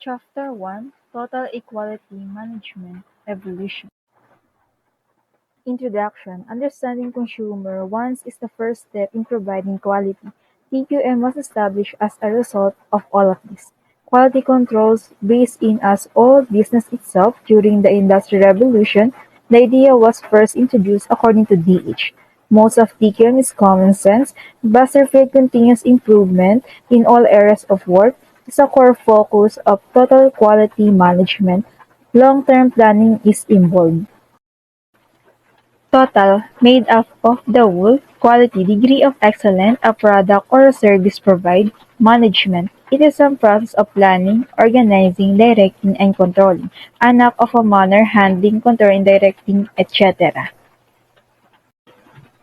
Chapter 1: Total Equality Management Evolution. Introduction: Understanding consumer wants is the first step in providing quality. TQM was established as a result of all of this. Quality controls based in as old business itself during the Industrial Revolution. The idea was first introduced according to DH. Most of TQM is common sense. Battlefield continuous improvement in all areas of work is a core focus of total quality management. Long-term planning is involved. Total, made up of the whole, quality, degree of excellence a product or a service provide. Management, it is some process of planning, organizing, directing, and controlling. An act of a manner, handling, controlling, directing, etc.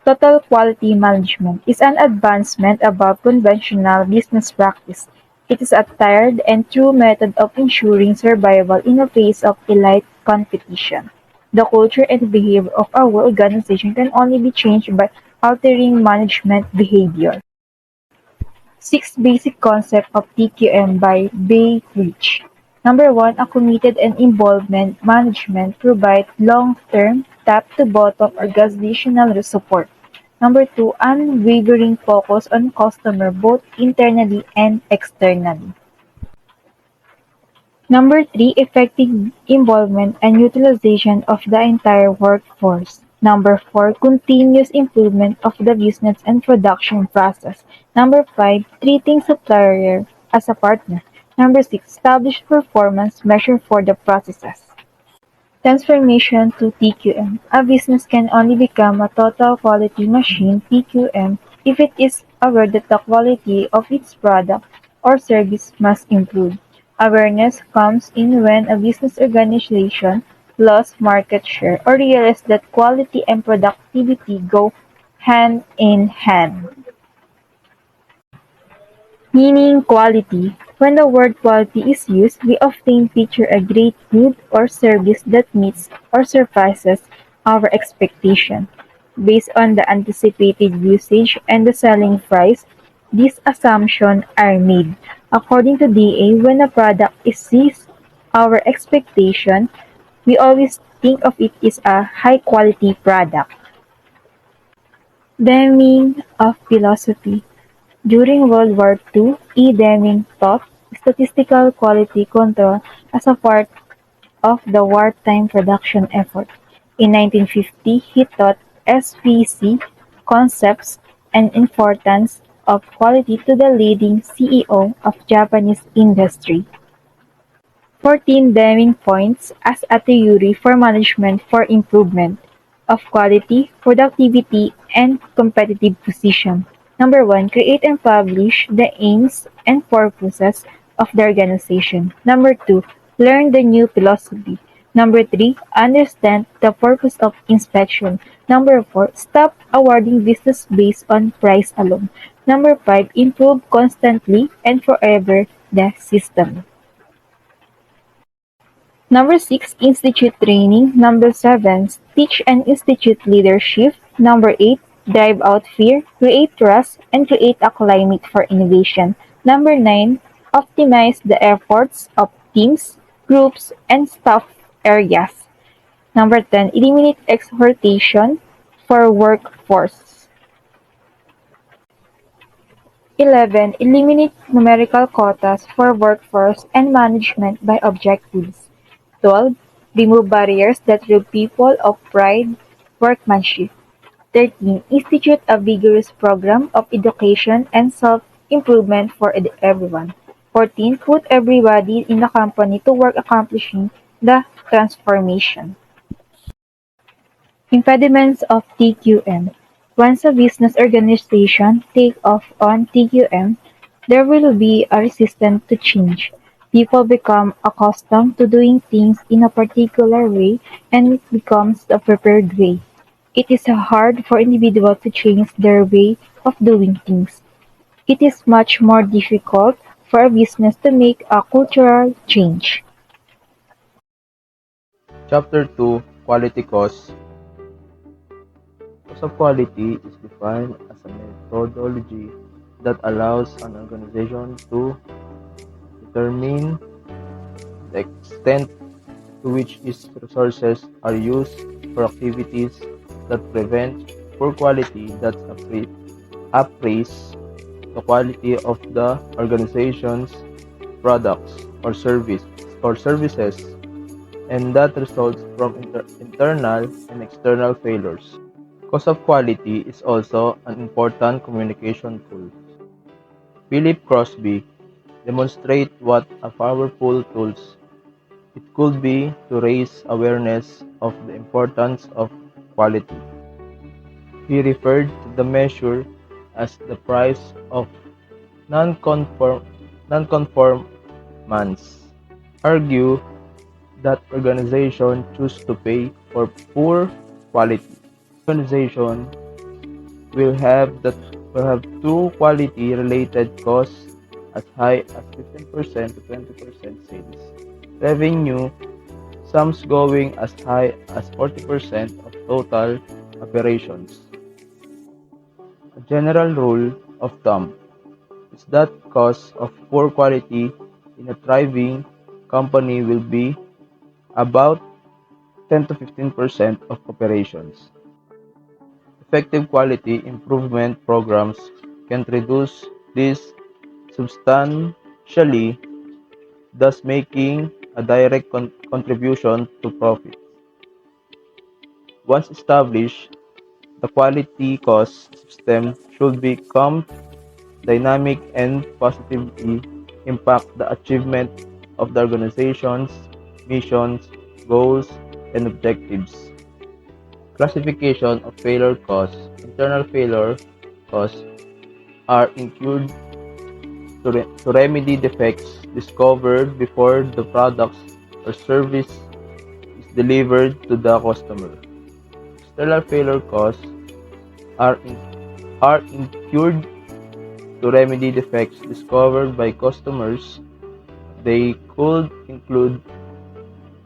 Total quality management is an advancement above conventional business practice. It is a tried and true method of ensuring survival in the face of elite competition. The culture and behavior of our organization can only be changed by altering management behavior. 6 basic concepts of TQM by Bay-Rich. Number 1, a committed and involvement management provides long-term, top-to-bottom organizational support. Number 2, unwavering focus on customer both internally and externally. Number 3, effective involvement and utilization of the entire workforce. Number 4, continuous improvement of the business and production process. Number 5, treating supplier as a partner. Number 6, establish performance measure for the processes. Transformation to TQM. A business can only become a total quality machine (TQM) if it is aware that the quality of its product or service must improve. Awareness comes in when a business organization loses market share or realizes that quality and productivity go hand in hand. Meaning quality. When the word quality is used, we often picture a great good or service that meets or surpasses our expectation. Based on the anticipated usage and the selling price, these assumptions are made. According to DA, when a product exceeds our expectation, we always think of it as a high-quality product. Deming of philosophy. During World War II, E. Deming taught statistical quality control as a part of the wartime production effort. In 1950, he taught SPC concepts and importance of quality to the leading CEO of Japanese industry. 14 Deming points as a theory for management for improvement of quality, productivity, and competitive position. Number 1, create and publish the aims and purposes of the organization. Number 2, learn the new philosophy. Number 3, understand the purpose of inspection. Number 4, stop awarding business based on price alone. Number 5, improve constantly and forever the system. Number 6, institute training. Number 7, teach and institute leadership. Number 8, drive out fear, create trust, and create a climate for innovation. Number 9, optimize the efforts of teams, groups, and staff areas. Number 10, eliminate exploitation for workforce. 11, eliminate numerical quotas for workforce and management by objectives. 12, remove barriers that rob people of pride, workmanship. 13, institute a vigorous program of education and self-improvement for everyone. 14, put everybody in the company to work accomplishing the transformation. Impediments of TQM. Once a business organization takes off on TQM, there will be a resistance to change. People become accustomed to doing things in a particular way and it becomes the preferred way. It is hard for individuals to change their way of doing things. It is much more difficult for a business to make a cultural change. Chapter 2: Quality Cost. Cost of quality is defined as a methodology that allows an organization to determine the extent to which its resources are used for activities that prevent poor quality that appraise the quality of the organization's products or services, and that results from internal and external failures. Cost of quality is also an important communication tool. Philip Crosby demonstrates what a powerful tool it could be to raise awareness of the importance of quality. He referred to the measure as the price of nonconformance, argue that organizations choose to pay for poor quality. Organization will have two quality related costs as high as 15% to 20% sales revenue, some going as high as 40% of total operations. A general rule of thumb is that cost of poor quality in a thriving company will be about 10 to 15% of operations. Effective quality improvement programs can reduce this substantially, thus making a direct contribution to profit. Once established, the quality cost system should become dynamic and positively impact the achievement of the organization's missions, goals, and objectives. Classification of failure costs. Internal failure costs are incurred to remedy defects discovered before the product or service is delivered to the customer. External failure costs are incurred to remedy defects discovered by customers. They could include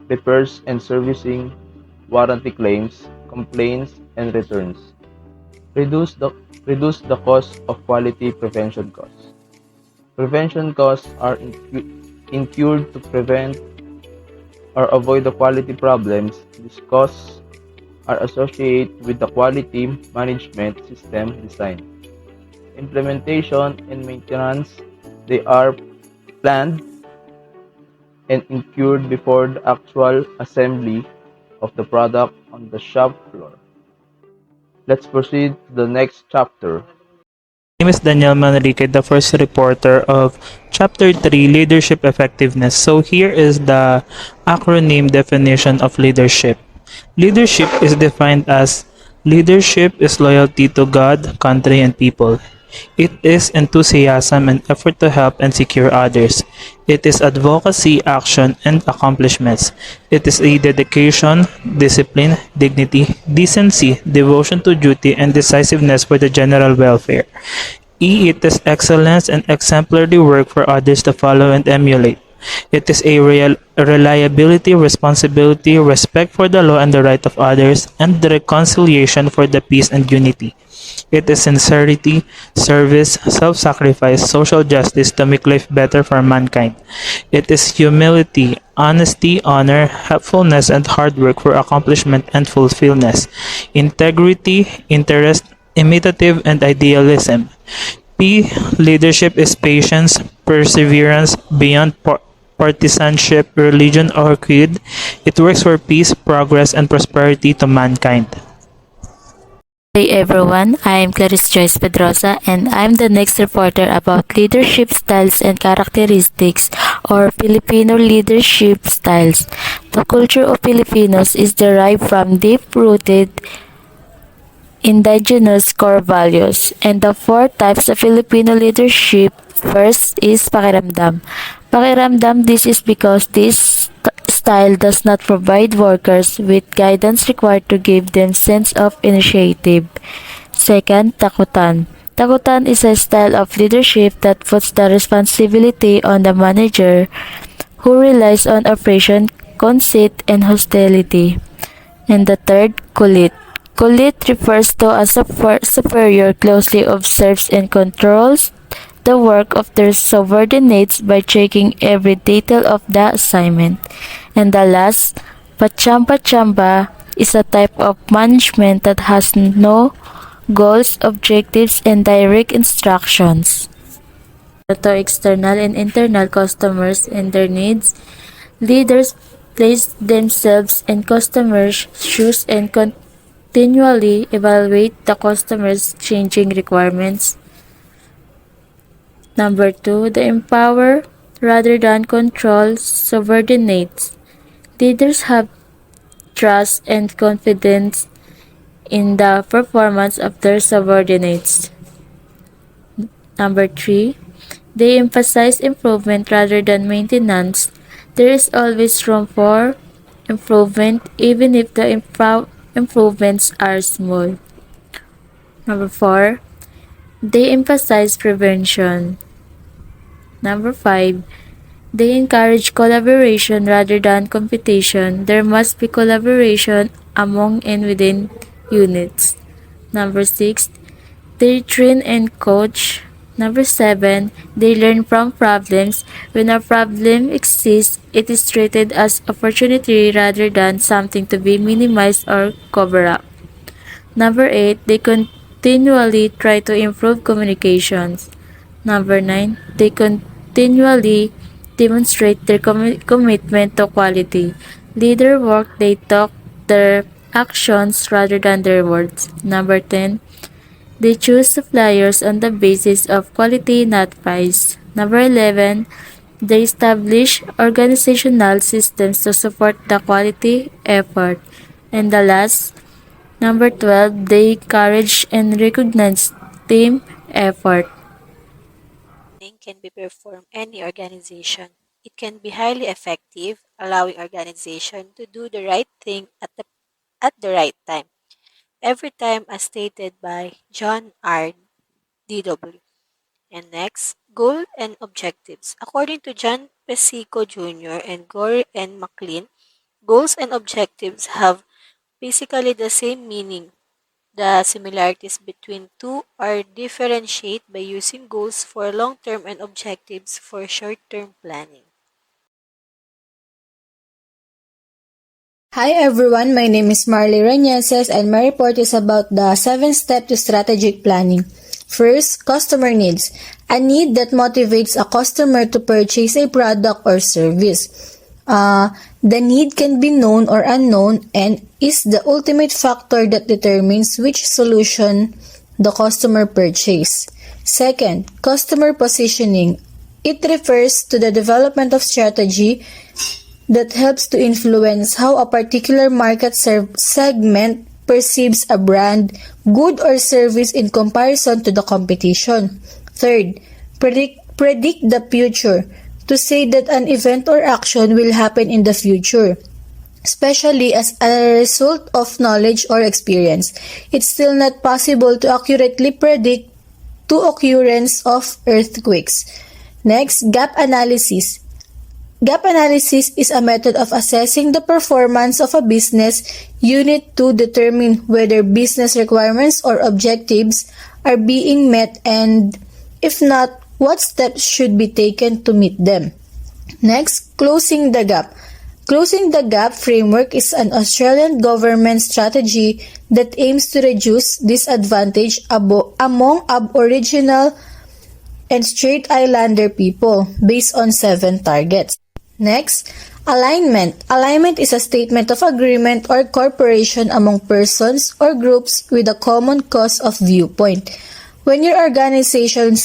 repairs and servicing, warranty claims, complaints, and returns. Reduce the cost of quality prevention costs. Prevention costs are incurred to prevent or avoid the quality problems. These costs are associated with the quality management system design, implementation, and maintenance. They are planned and incurred before the actual assembly of the product on the shop floor. Let's proceed to the next chapter. My name is Daniel Manrique, the first reporter of Chapter 3 Leadership Effectiveness. So here is the acronym definition of leadership. Leadership is defined as leadership is loyalty to God, country, and people. It is enthusiasm and effort to help and secure others. It is advocacy, action, and accomplishments. It is a dedication, discipline, dignity, decency, devotion to duty, and decisiveness for the general welfare. It is excellence and exemplary work for others to follow and emulate. It is a reliability, responsibility, respect for the law and the right of others, and the reconciliation for the peace and unity. It is sincerity, service, self-sacrifice, social justice to make life better for mankind. It is humility, honesty, honor, helpfulness, and hard work for accomplishment and fulfillment. Integrity, interest, imitative, and idealism. P. Leadership is patience, perseverance beyond partisanship, religion, or creed. It works for peace, progress, and prosperity to mankind. Hey everyone, I'm CLARISSE PEDROZA and I'm the next reporter about leadership styles and characteristics or Filipino leadership styles. The culture of Filipinos is derived from deep-rooted indigenous core values and the four types of Filipino leadership. First is pakiramdam. Pakiramdam, this is because this style does not provide workers with guidance required to give them sense of initiative. Second, takutan. Takutan is a style of leadership that puts the responsibility on the manager who relies on oppression, conceit, and hostility. And the third, kulit. Kulit refers to a superior closely observes and controls the work of their subordinates by checking every detail of the assignment. And the last, pachamba is a type of management that has no goals, objectives, and direct instructions. To external and internal customers and their needs, leaders place themselves in customers' shoes and continually evaluate the customer's changing requirements. Number 2, they empower rather than control subordinates. Leaders have trust and confidence in the performance of their subordinates. Number 3, they emphasize improvement rather than maintenance. There is always room for improvement even if the improvements are small. Number 4, they emphasize prevention. Number 5, they encourage collaboration rather than competition. There must be collaboration among and within units. Number 6, they train and coach. Number 7, they learn from problems. When a problem exists, it is treated as opportunity rather than something to be minimized or covered up. Number 8, they continually try to improve communications. Number 9, they continually demonstrate their commitment to quality. Leader work, they talk their actions rather than their words. Number 10, they choose suppliers on the basis of quality, not price. Number 11, they establish organizational systems to support the quality effort. And the last, number 12, they encourage and recognize team effort. Can be performed any organization. It can be highly effective, allowing organization to do the right thing at the right time. Every time as stated by John R. D.W. And next, goal and objectives. According to John Pesico Jr. and Gore and McLean, goals and objectives have basically the same meaning. The similarities between two are differentiate by using goals for long-term and objectives for short-term planning. Hi everyone, my name is Marley RAñESES and my report is about the 7-step to strategic planning. First, customer needs. A need that motivates a customer to purchase a product or service. The need can be known or unknown and is the ultimate factor that determines which solution the customer purchase. Second, customer positioning. It refers to the development of strategy that helps to influence how a particular market segment perceives a brand, good or service in comparison to the competition. Third, predict the future. To say that an event or action will happen in the future, especially as a result of knowledge or experience. It's still not possible to accurately predict the occurrence of earthquakes. Next, gap analysis. Gap analysis is a method of assessing the performance of a business unit to determine whether business requirements or objectives are being met and, if not, what steps should be taken to meet them. Next, closing the gap. Closing the gap framework is an Australian government strategy that aims to reduce disadvantage among Aboriginal and Strait Islander people based on 7 targets. Next, alignment. Alignment is a statement of agreement or cooperation among persons or groups with a common cause of viewpoint. When your organization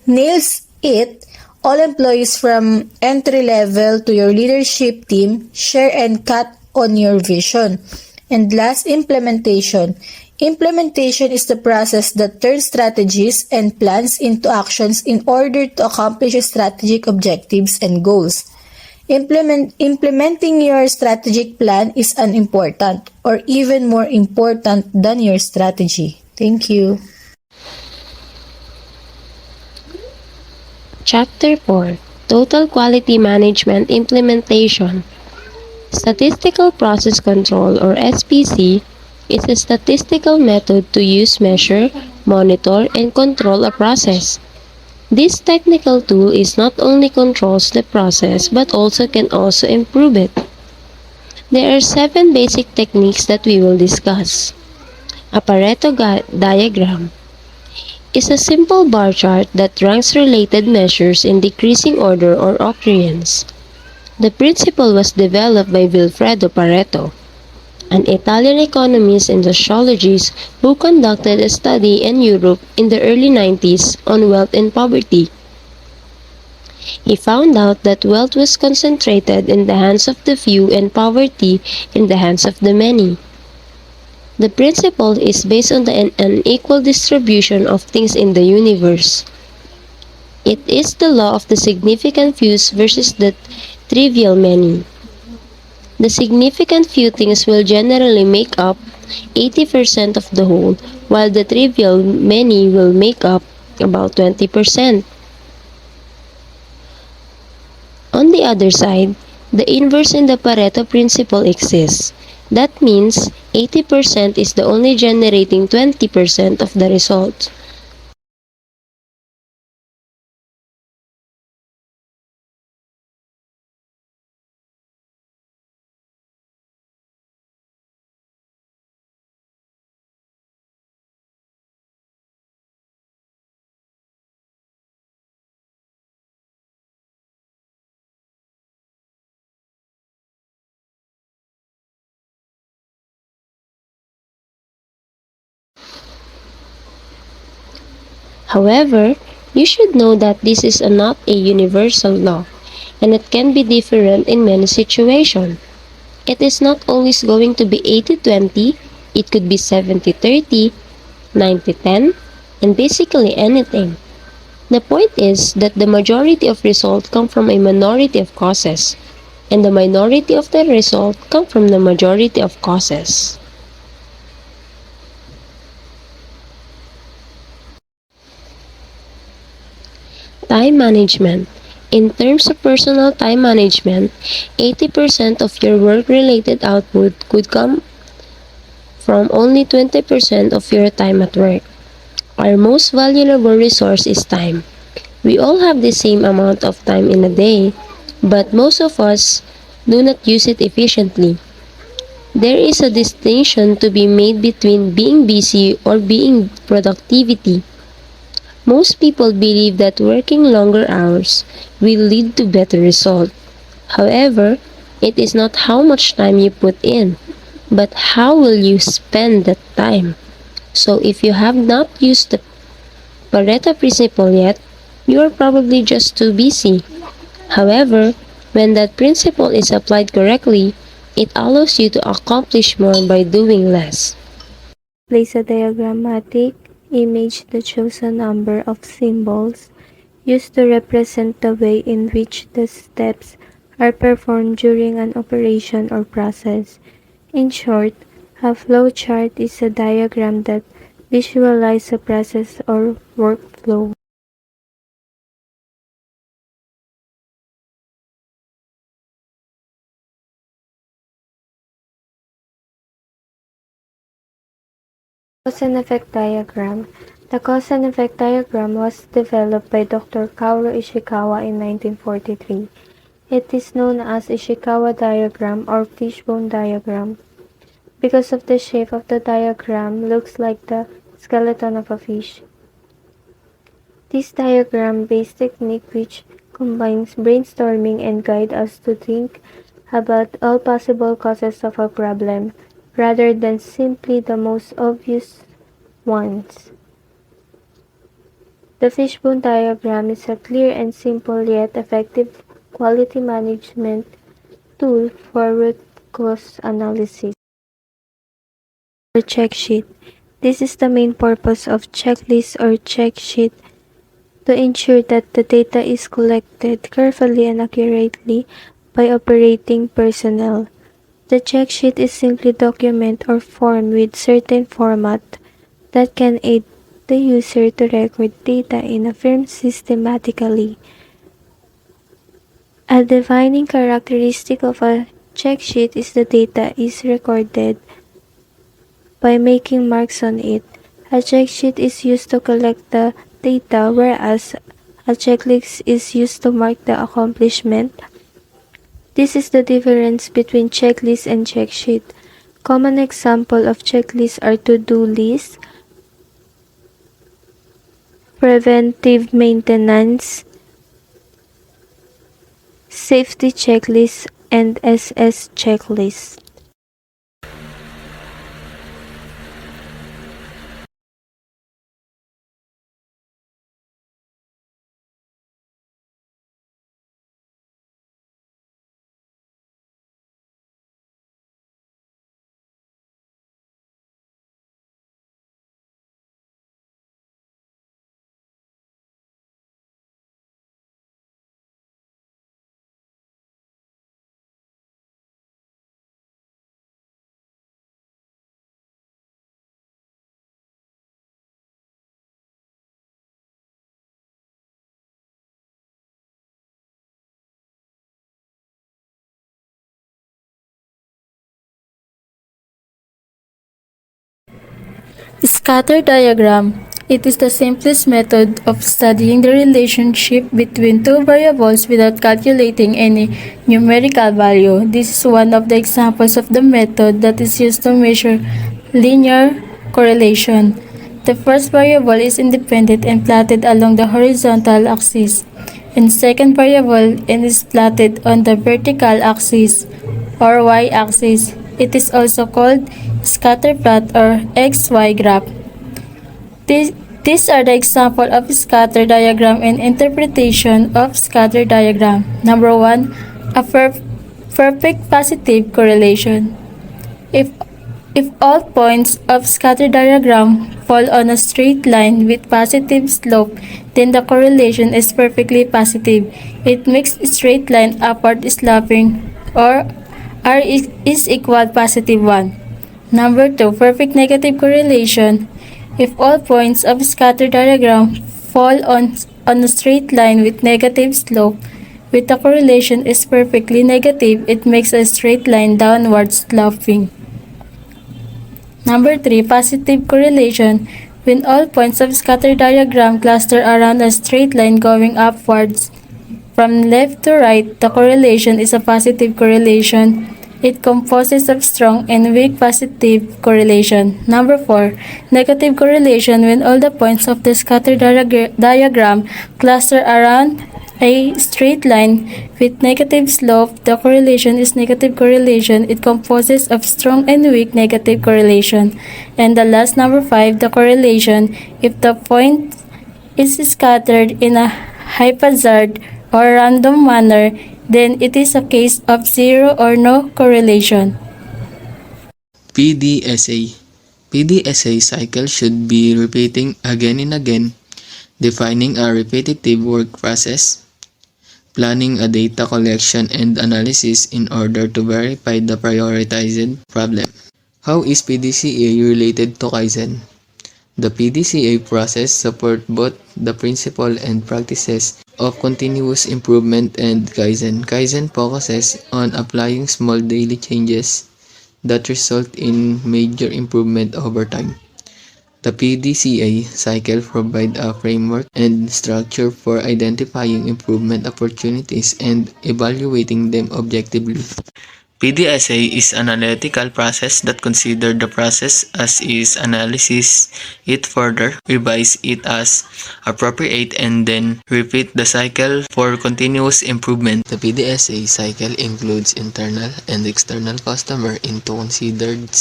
nails it, all employees from entry level to your leadership team share and cut on your vision. And last, implementation. Implementation is the process that turns strategies and plans into actions in order to accomplish strategic objectives and goals. Implementing your strategic plan is an important or even more important than your strategy. Thank you. Chapter 4, Total Quality Management Implementation. Statistical Process Control or SPC is a statistical method to use, measure, monitor, and control a process. This technical tool is not only controls the process but also can also improve it. There are 7 basic techniques that we will discuss. A Pareto diagram is a simple bar chart that ranks related measures in decreasing order or occurrence. The principle was developed by Vilfredo Pareto, an Italian economist and sociologist who conducted a study in Europe in the early 90s on wealth and poverty. He found out that wealth was concentrated in the hands of the few and poverty in the hands of the many. The principle is based on the unequal distribution of things in the universe. It is the law of the significant few versus the trivial many. The significant few things will generally make up 80% of the whole, while the trivial many will make up about 20%. On the other side, the inverse in the Pareto principle exists. That means 80% is the only generating 20% of the result. However, you should know that this is not a universal law, and it can be different in many situations. It is not always going to be 80-20, it could be 70-30, 90-10, and basically anything. The point is that the majority of results come from a minority of causes, and the minority of the result come from the majority of causes. Time management. In terms of personal time management, 80% of your work-related output could come from only 20% of your time at work. Our most valuable resource is time. We all have the same amount of time in a day, but most of us do not use it efficiently. There is a distinction to be made between being busy or being productivity. Most people believe that working longer hours will lead to better results. However, it is not how much time you put in, but how will you spend that time. So if you have not used the Pareto principle yet, you are probably just too busy. However, when that principle is applied correctly, it allows you to accomplish more by doing less. Place a diagrammatic image that shows a number of symbols used to represent the way in which the steps are performed during an operation or process. In short, a flow chart is a diagram that visualizes a process or workflow. Cause and effect diagram. The cause and effect diagram was developed by Dr. Kaoru Ishikawa in 1943. It is known as Ishikawa diagram or fishbone diagram because of the shape of the diagram looks like the skeleton of a fish. This diagram-based technique which combines brainstorming and guide us to think about all possible causes of a problem rather than simply the most obvious ones. The fishbone diagram is a clear and simple yet effective quality management tool for root cause analysis. Or check sheet. This is the main purpose of checklist or check sheet to ensure that the data is collected carefully and accurately by operating personnel. The check sheet is simply document or form with certain format that can aid the user to record data in a firm systematically. A defining characteristic of a check sheet is the data is recorded by making marks on it. A check sheet is used to collect the data, whereas A checklist is used to mark the accomplishment. This is the difference between checklist and check sheet. Common example of checklists are to-do lists, preventive maintenance, safety checklist, and SS checklist. Scatter diagram. It is the simplest method of studying the relationship between two variables without calculating any numerical value. This is one of the examples of the method that is used to measure linear correlation. The first variable is independent and plotted along the horizontal axis, and second variable is plotted on the vertical axis or y-axis. It is also called scatter plot or XY graph. These are the example of scatter diagram and interpretation of scatter diagram. Number 1, a perfect positive correlation. If all points of scatter diagram fall on a straight line with positive slope, then the correlation is perfectly positive. It makes a straight line upward sloping, or R is equal positive 1. Number 2, perfect negative correlation. If all points of scatter diagram fall on a straight line with negative slope, with the correlation is perfectly negative, it makes a straight line downward sloping. Number 3, positive correlation. When all points of scatter diagram cluster around a straight line going upwards from left to right, the correlation is a positive correlation. It composes of strong and weak positive correlation. Number 4, negative correlation. When all the points of the scatter diagram cluster around a straight line with negative slope, the correlation is negative correlation. It composes of strong and weak negative correlation. And the last, number 5, the correlation. If the point is scattered in a haphazard or random manner, then it is a case of zero or no correlation. PDSA. PDSA cycle should be repeating again and again, defining a repetitive work process, planning a data collection and analysis in order to verify the prioritized problem. How is PDCA related to Kaizen? The PDCA process supports both the principle and practices of continuous improvement and Kaizen. Kaizen focuses on applying small daily changes that result in major improvement over time. The PDCA cycle provides a framework and structure for identifying improvement opportunities and evaluating them objectively. PDSA is an analytical process that considers the process as is, analysis it further, revise it as appropriate, and then repeat the cycle for continuous improvement. The PDSA cycle includes internal and external customer into considered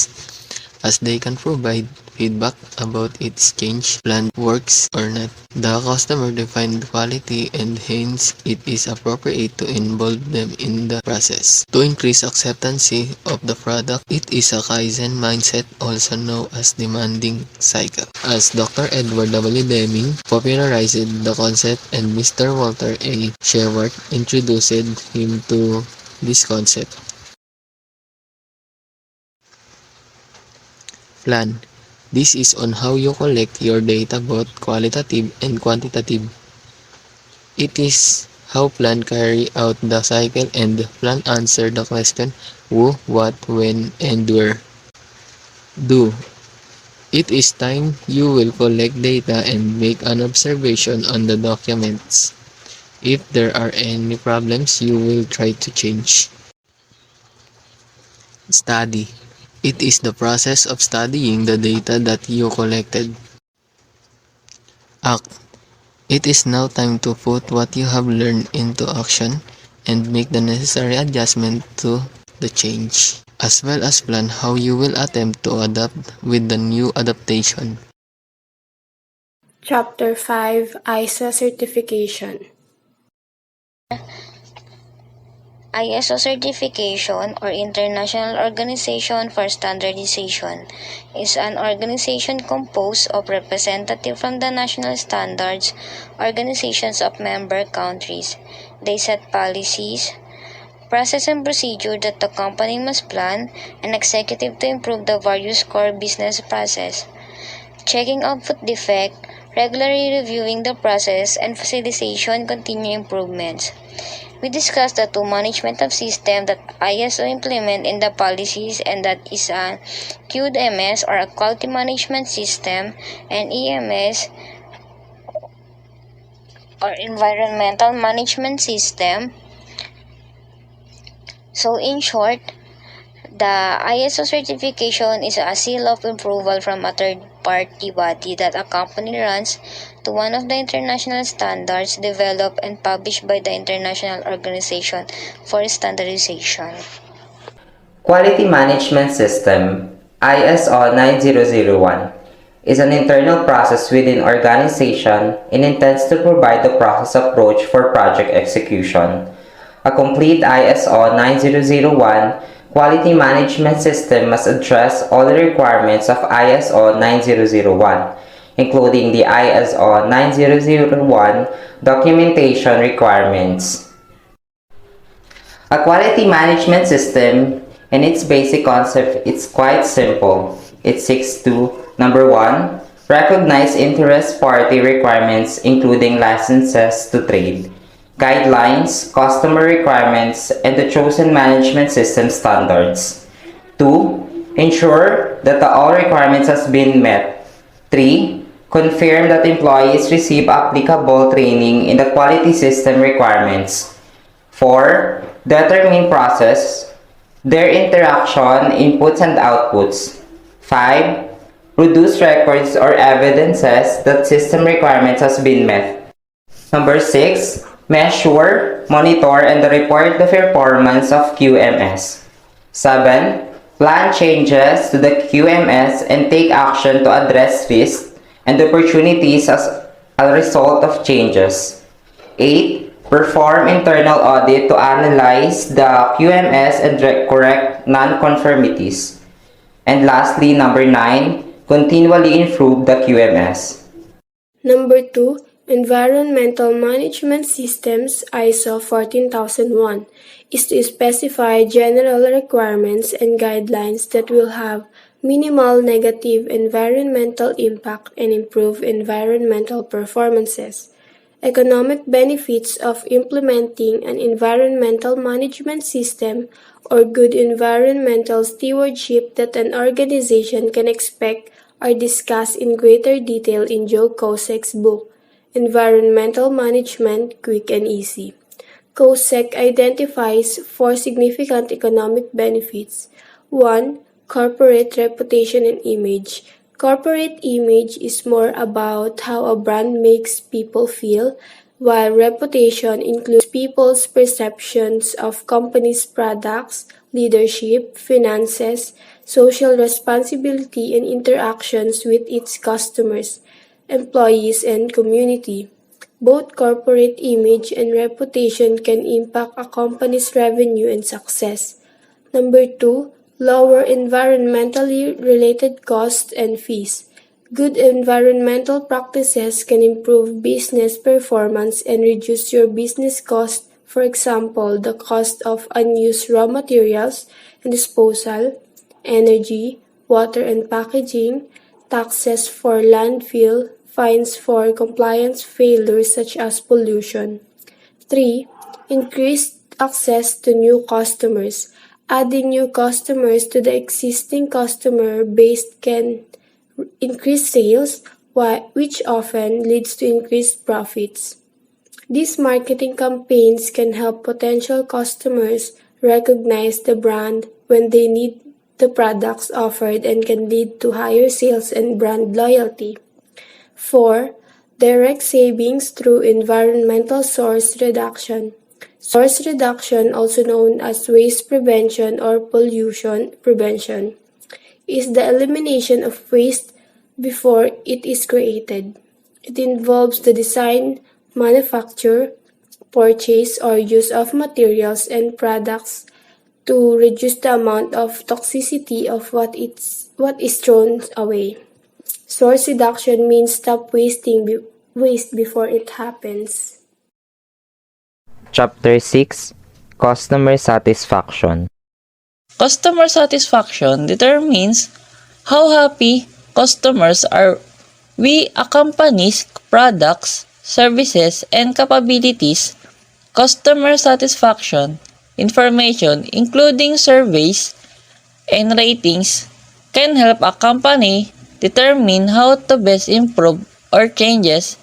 as they can provide feedback about its change plan works or not. The customer defined quality and hence it is appropriate to involve them in the process. To increase acceptance of the product, it is a Kaizen mindset, also known as demanding cycle. As Dr. Edward W. Deming popularized the concept and Mr. Walter A. Shewart introduced him to this concept. Plan. This is on how you collect your data, both qualitative and quantitative. It is how plan carry out the cycle and plan answer the question who, what, when, and where. Do. It is time you will collect data and make an observation on the documents. If there are any problems, you will try to change. Study. It is the process of studying the data that you collected. Act. It is now time to put what you have learned into action and make the necessary adjustment to the change, as well as plan how you will attempt to adapt with the new adaptation. Chapter 5 ISO Certification. ISO certification, or International Organization for Standardization, is an organization composed of representatives from the national standards organizations of member countries. They set policies, process and procedure that the company must plan and execute to improve the various core business process, checking output defect, regularly reviewing the process, and facilitation continuous improvements. We discussed the two management of system that ISO implement in the policies, and that is a QMS, or a quality management system, and EMS, or environmental management system. So in short, the ISO certification is a seal of approval from a third-party body that a company runs to one of the international standards developed and published by the International Organization for Standardization. Quality Management System ISO 9001 is an internal process within organization and intends to provide the process approach for project execution. A complete ISO 9001 quality management system must address all the requirements of ISO 9001, including the ISO 9001 documentation requirements. A quality management system, in its basic concept, is quite simple. It seeks to, number 1, recognize interest party requirements including licenses to trade, guidelines, customer requirements, and the chosen management system standards. 2. Ensure that all requirements has been met. 3. Confirm that employees receive applicable training in the quality system requirements. 4. Determine process, their interaction, inputs and outputs. 5. Produce records or evidences that system requirements has been met. Number 6. Measure, monitor, and report the performance of QMS. 7. Plan changes to the QMS and take action to address risks and opportunities as a result of changes. 8. Perform internal audit to analyze the QMS and correct non-conformities. And lastly, number 9. Continually improve the QMS. Number 2. Environmental Management Systems ISO 14001 is to specify general requirements and guidelines that will have minimal negative environmental impact and improve environmental performances. Economic benefits of implementing an environmental management system, or good environmental stewardship that an organization can expect, are discussed in greater detail in Joe Kosek's book, Environmental Management, Quick and Easy. Kosek identifies 4 significant economic benefits. 1. Corporate reputation and image. Corporate image is more about how a brand makes people feel, while reputation includes people's perceptions of company's products, leadership, finances, social responsibility, and interactions with its customers, employees, and community. Both corporate image and reputation can impact a company's revenue and success. Number 2, lower environmentally related costs and fees. Good environmental practices can improve business performance and reduce your business cost, for example, the cost of unused raw materials and disposal, energy, water and packaging, taxes for landfill, fines for compliance failures such as pollution. 3. Increased access to new customers. Adding new customers to the existing customer base can increased sales, which often leads to increased profits. These marketing campaigns can help potential customers recognize the brand when they need the products offered and can lead to higher sales and brand loyalty. 4. Direct savings through environmental source reduction. Source reduction, also known as waste prevention or pollution prevention, is the elimination of waste before it is created. It involves the design, manufacture, purchase, or use of materials and products to reduce the amount of toxicity of what is thrown away. Source reduction means stop wasting waste before it happens. Chapter 6: Customer Satisfaction. Customer satisfaction determines how happy customers are with a company's products, services, and capabilities. Customer satisfaction information, including surveys and ratings, can help a company determine how to best improve or changes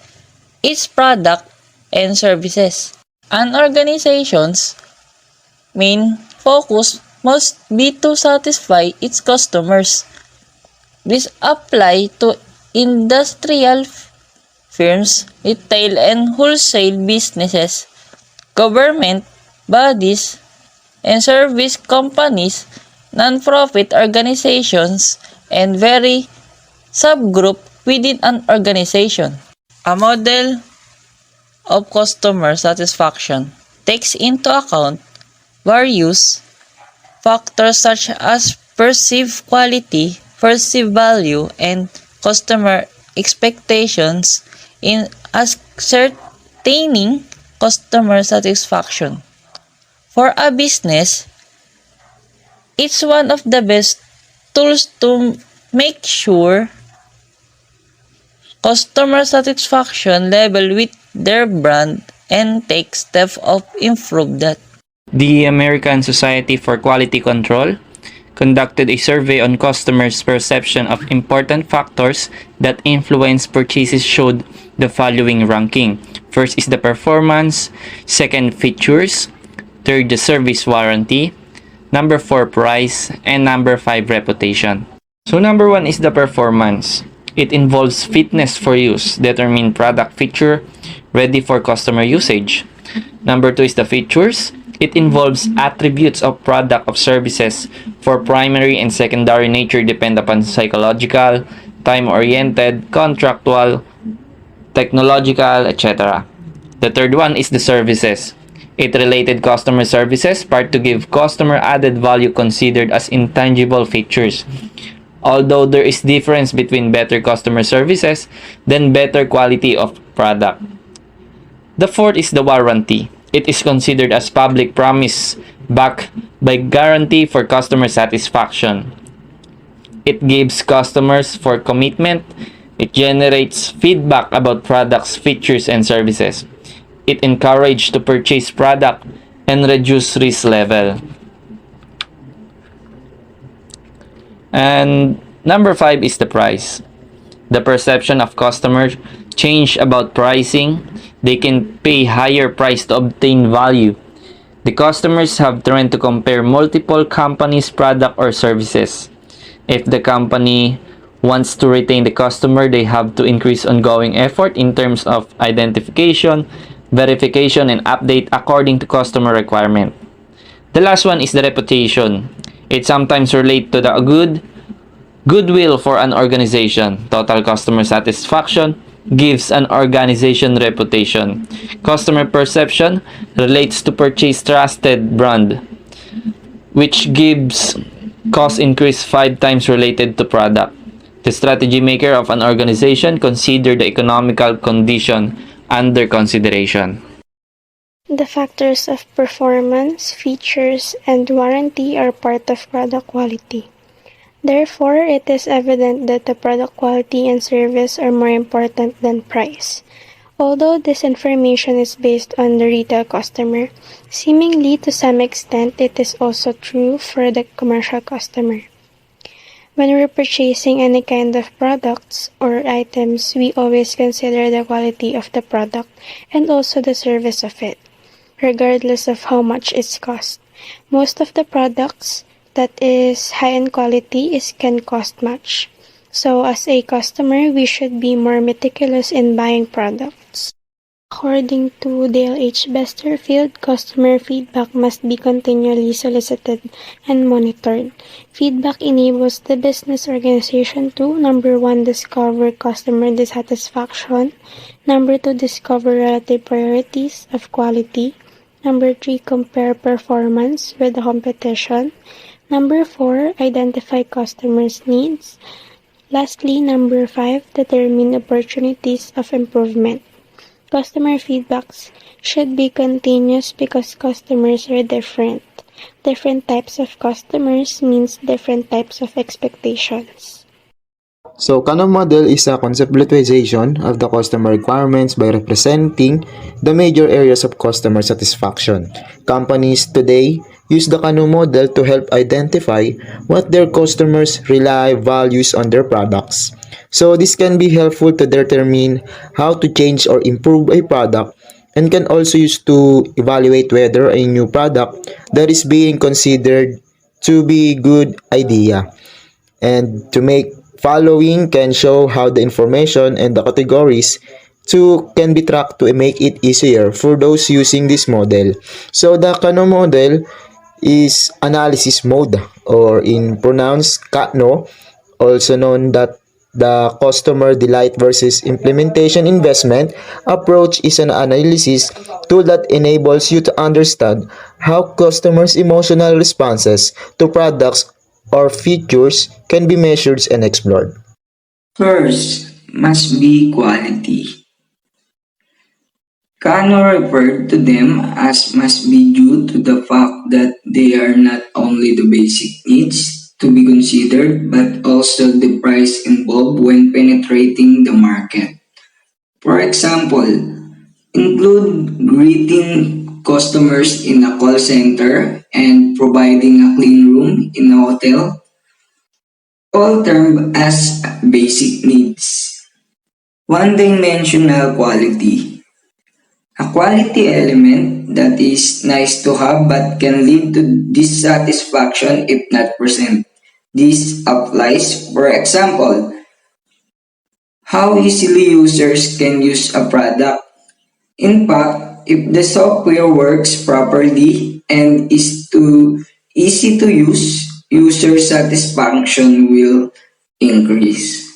its product and services. An organization's main focus must be to satisfy its customers. This applies to industrial firms, retail and wholesale businesses, government bodies, and service companies, non-profit organizations, and very subgroup within an organization. A model of customer satisfaction takes into account various factors such as perceived quality, perceived value, and customer expectations in ascertaining customer satisfaction. For a business, it's one of the best tools to make sure customer satisfaction level with their brand and take steps to improve that. The American Society for Quality Control conducted a survey on customers' perception of important factors that influence purchases showed the following ranking. First is the performance, second features, third the service warranty, number 4 price, and number 5 reputation. So number 1 is the performance. It involves fitness for use, determine product feature, ready for customer usage. Number 2 is the features. It involves attributes of product or services for primary and secondary nature depend upon psychological, time-oriented, contractual, technological, etc. The third one is the services. It related customer services, part to give customer added value considered as intangible features. Although there is difference between better customer services than better quality of product. The fourth is the warranty. It is considered as public promise backed by guarantee for customer satisfaction. It gives customers for commitment. It generates feedback about products, features, and services. It encourages to purchase product and reduce risk level. And number 5 is the price. The perception of customers change about pricing. They can pay higher price to obtain value. The customers have trained to compare multiple companies' product or services. If the company wants to retain the customer, they have to increase ongoing effort in terms of identification, verification, and update according to customer requirement. The last one is the reputation. It sometimes relates to the goodwill for an organization. Total customer satisfaction gives an organization reputation. Customer perception relates to purchase trusted brand, which gives cost increase 5 times related to product. The strategy maker of an organization consider the economical condition under consideration. The factors of performance, features, and warranty are part of product quality. Therefore, it is evident that the product quality and service are more important than price. Although this information is based on the retail customer, seemingly to some extent it is also true for the commercial customer. When we're purchasing any kind of products or items, we always consider the quality of the product and also the service of it, regardless of how much it's cost. Most of the products that is high in quality can cost much. So as a customer, we should be more meticulous in buying products. According to Dale H. Besterfield, customer feedback must be continually solicited and monitored. Feedback enables the business organization to, number 1, discover customer dissatisfaction, number 2, discover relative priorities of quality, number 3, compare performance with the competition, number 4, identify customers' needs, lastly, number 5, determine opportunities of improvement. Customer feedbacks should be continuous because customers are different. Different types of customers means different types of expectations. So, Kano model is a conceptualization of the customer requirements by representing the major areas of customer satisfaction. Companies today use the Kano model to help identify what their customers rely values on their products. So, this can be helpful to determine how to change or improve a product and can also use to evaluate whether a new product that is being considered to be good idea. And to make following can show how the information and the categories can be tracked to make it easier for those using this model. So the Kano model is analysis mode or in pronounced KANO, also known that the customer delight versus implementation investment approach is an analysis tool that enables you to understand how customers' emotional responses to products or features can be measured and explored. First, must be quality. Kano referred to them as must be due to the fact that they are not only the basic needs to be considered but also the price involved when penetrating the market. For example, include greeting customers in a call center and providing a clean room in a hotel, all termed as basic needs. One-dimensional quality. A quality element that is nice to have but can lead to dissatisfaction if not present. This applies, for example, how easily users can use a product. In fact, if the software works properly and is too easy to use, user satisfaction will increase.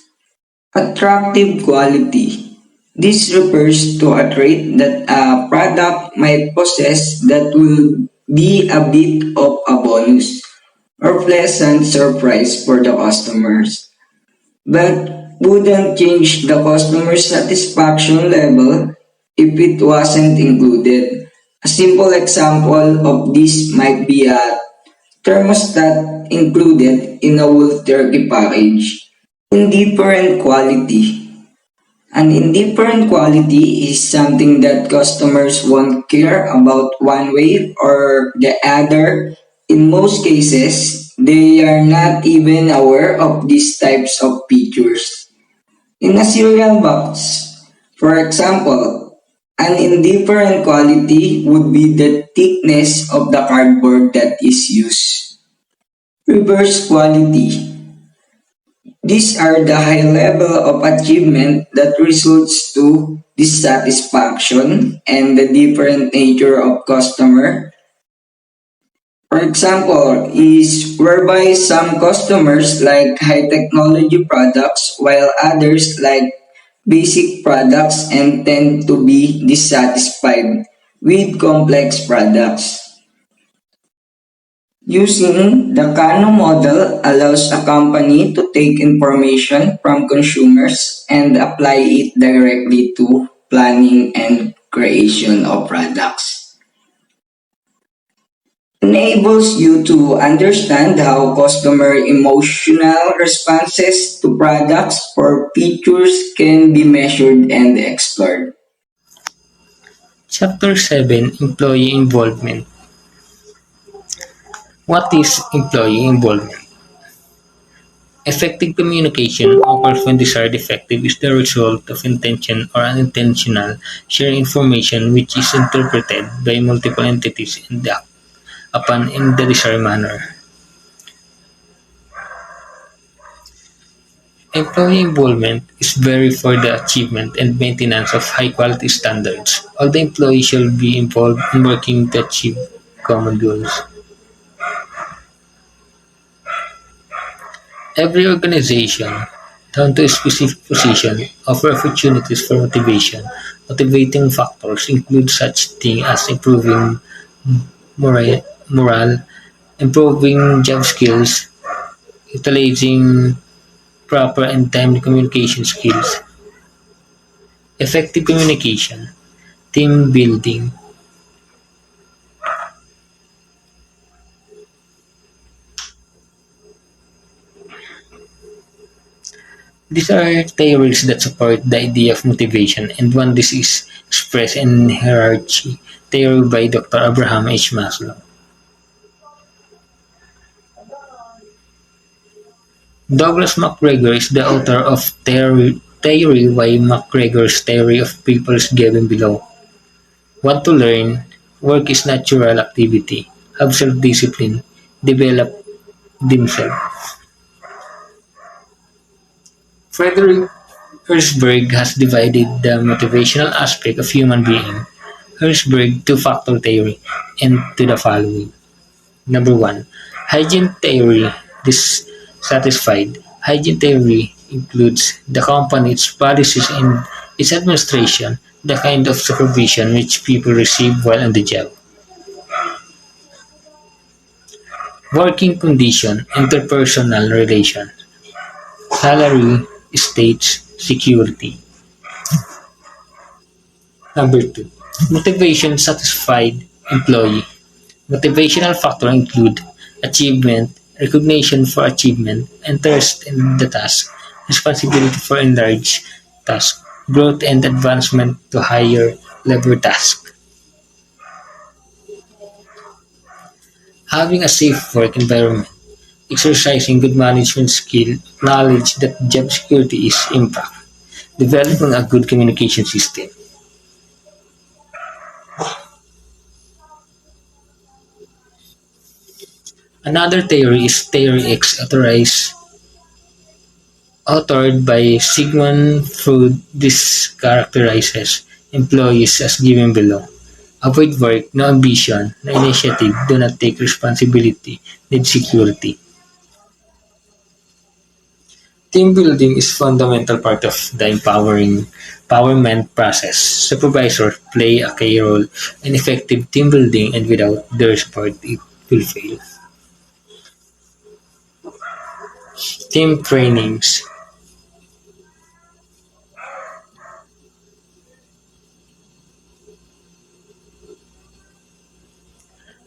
Attractive quality. This refers to a trait that a product might possess that will be a bit of a bonus or pleasant surprise for the customers, but wouldn't change the customer satisfaction level if it wasn't included. A simple example of this might be a thermostat included in a wool turkey package. Indifferent quality. An indifferent quality is something that customers won't care about one way or the other. In most cases, they are not even aware of these types of features. In a cereal box, for example, an indifferent quality would be the thickness of the cardboard that is used. Reverse quality. These are the high level of achievement that results to dissatisfaction and the different nature of customer. For example, is whereby some customers like high technology products while others like basic products and tend to be dissatisfied with complex products. Using the Kano model allows a company to take information from consumers and apply it directly to planning and creation of products. Enables you to understand how customer emotional responses to products or features can be measured and explored. Chapter 7, Employee Involvement. What is employee involvement? Effective communication occurs when desired effective is the result of intention or unintentional sharing information which is interpreted by multiple entities and act upon in the desired manner. Employee involvement is very for the achievement and maintenance of high quality standards. All the employees shall be involved in working to achieve common goals. Every organization, down to a specific position, offers opportunities for motivation. Motivating factors include such things as improving morale, improving job skills, utilizing proper and timely communication skills, effective communication, team building. These are theories that support the idea of motivation, and one this is expressed in hierarchy theory by Dr. Abraham H. Maslow. Douglas MacGregor is the author of Theory Why MacGregor's Theory of Peoples given below. Want to learn? Work is natural activity. Have self-discipline. Develop themselves. Frederick Herzberg has divided the motivational aspect of human being, Herzberg two-factor theory, into the following. Number one, hygiene theory dissatisfied. Hygiene theory includes the company, its policies, and its administration, the kind of supervision which people receive while on the job. Working condition, interpersonal relations, salary, states, security. Number two, motivation satisfied employee. Motivational factors include achievement, recognition for achievement, interest in the task, responsibility for enlarged task, growth and advancement to higher level task. Having a safe work environment, exercising good management skill, knowledge that job security is impact, developing a good communication system. Another theory is Theory X authored by Sigmund Freud. This characterizes employees as given below: avoid work, no ambition, no initiative, do not take responsibility, need security. Team building is fundamental part of the empowerment process. Supervisors play a key role in effective team building, and without their support it will fail. Team trainings.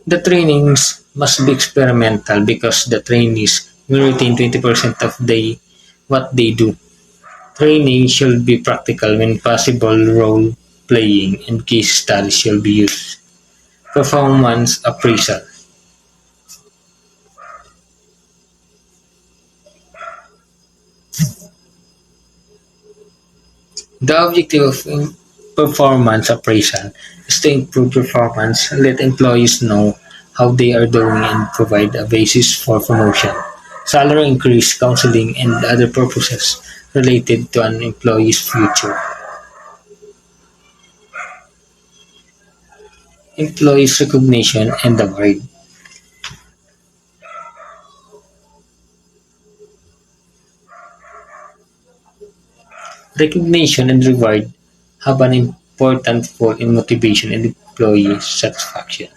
The trainings must be experimental because the trainees will retain 20% of what they do. Training should be practical when possible. Role playing and case studies shall be used. Performance appraisal. The objective of performance appraisal is to improve performance, let employees know how they are doing, and provide a basis for promotion, salary increase, counseling, and other purposes related to an employee's future. Employees recognition and award. Recognition and reward have an important role in motivation and employee satisfaction.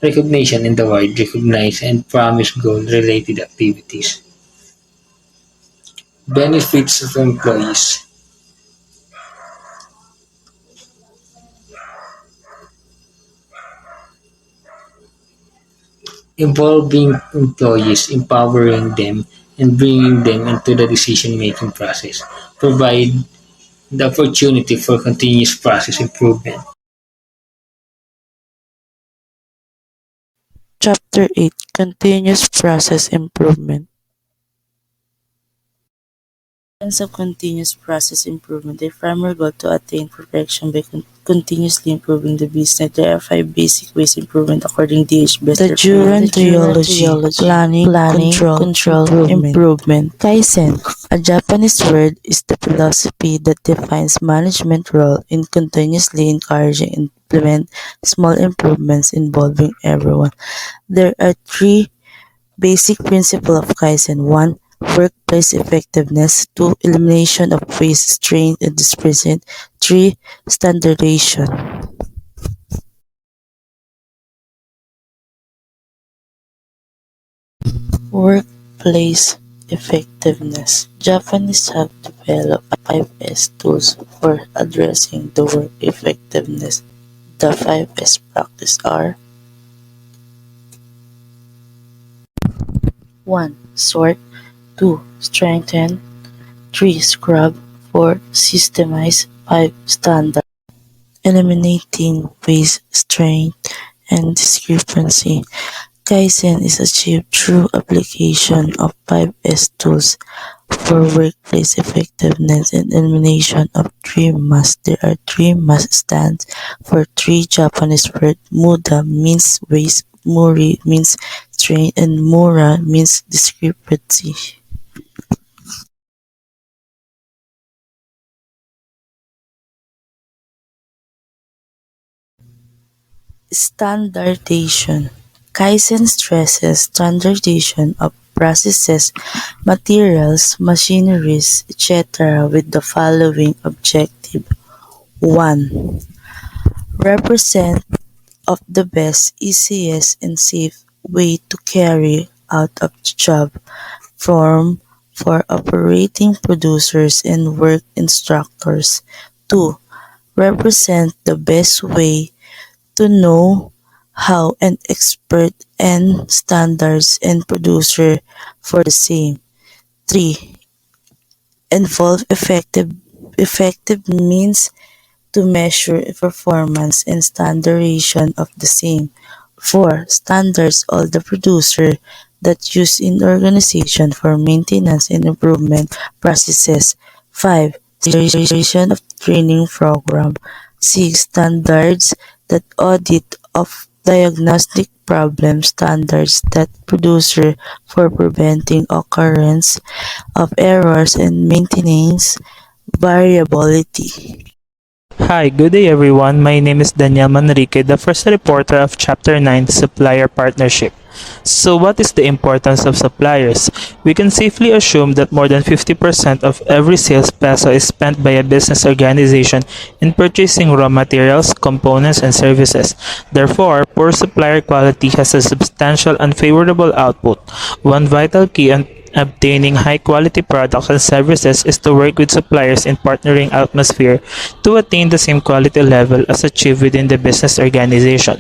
Recognition and award recognize and promise goal-related activities. Benefits of employees. Involving employees, empowering them, and bringing them into the decision-making process. Provide the opportunity for continuous process improvement. Chapter 8: Continuous Process Improvement. Sense of continuous process improvement, their primary goal to attain perfection by continuously improving the business. There are 5 basic ways improvement according to each best. The gerontology, planning, control, improvement. Kaizen, a Japanese word, is the philosophy that defines management role in continuously encouraging and implement small improvements involving everyone. There are 3 basic principles of Kaizen. 1. Workplace effectiveness. 2. Elimination of waste, strain, and displacement. 3. Standardization. Workplace effectiveness. Japanese have developed 5S tools for addressing the work effectiveness. The 5S practice are: 1. Sort. 2. Strengthen. 3. Scrub. 4. Systemize. 5. Standard. Eliminating waste, strain, and discrepancy. Kaizen is achieved through application of 5S tools for workplace effectiveness and elimination of 3 must. There are 3 must stands for 3 Japanese words. Muda means waste, muri means strain, and mura means discrepancy. Standardization. Kaizen stresses standardization of processes, materials, machineries, etc. with the following objective. 1. Represent of the best, easiest, and safe way to carry out of the job form for operating producers and work instructors. 2. Represent the best way to know how and expert and standards and producer for the same. 3. Involve effective. Effective means to measure performance and standardization of the same. 4. Standards all the producer that use in the organization for maintenance and improvement processes. 5. Standardization of training program. 6. Standards that audit of diagnostic problem, standards that producer for preventing occurrence of errors and maintaining variability. Hi, good day everyone. My name is MANRIQUE, the first reporter of Chapter 9, Supplier Partnership. So what is the importance of suppliers? We can safely assume that more than 50% of every sales peso is spent by a business organization in purchasing raw materials, components, and services. Therefore, poor supplier quality has a substantial unfavorable output. One vital key in obtaining high-quality products and services is to work with suppliers in partnering atmosphere to attain the same quality level as achieved within the business organization.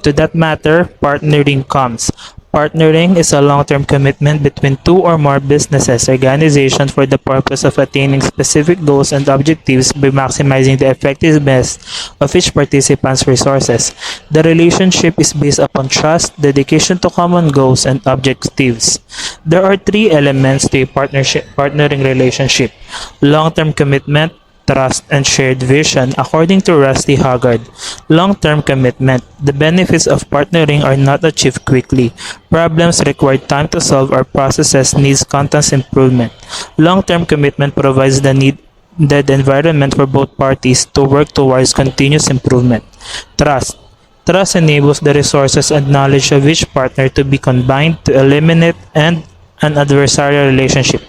To that matter, partnering comes. Partnering is a long-term commitment between 2 or more businesses organizations for the purpose of attaining specific goals and objectives by maximizing the effectiveness of each participant's resources. The relationship is based upon trust, dedication to common goals, and objectives. There are 3 elements to a partnering relationship: long-term commitment, trust, and shared vision, according to Rusty Haggard. Long-term commitment. The benefits of partnering are not achieved quickly. Problems require time to solve or processes needs constant improvement. Long-term commitment provides the needed environment for both parties to work towards continuous improvement. Trust. Trust enables the resources and knowledge of each partner to be combined to eliminate an adversarial relationship.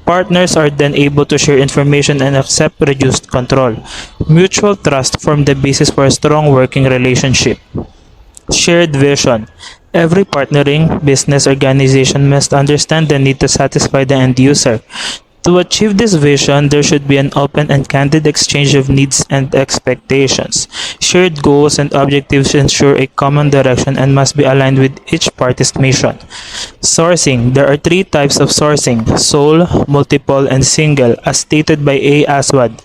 Partners are then able to share information and accept reduced control. Mutual trust forms the basis for a strong working relationship. Shared vision. Every partnering business organization must understand the need to satisfy the end user. To achieve this vision, there should be an open and candid exchange of needs and expectations. Shared goals and objectives ensure a common direction and must be aligned with each party's mission. Sourcing. There are 3 types of sourcing: sole, multiple, and single, as stated by A. Aswad.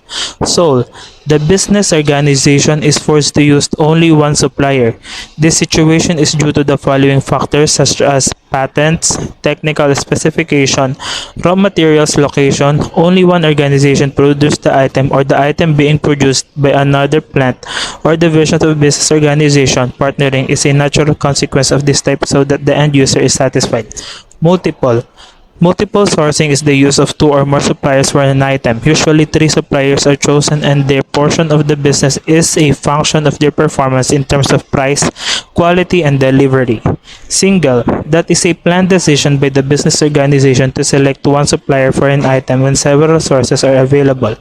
Sole. The business organization is forced to use only one supplier. This situation is due to the following factors such as patents, technical specification, raw materials location. Only one organization produced the item or the item being produced by another plant or division of a business organization partnering is a natural consequence of this type so that the end user is satisfied. Multiple. Multiple sourcing is the use of two or more suppliers for an item. Usually, three suppliers are chosen and their portion of the business is a function of their performance in terms of price, quality, and delivery. Single. That is a planned decision by the business organization to select one supplier for an item when several sources are available.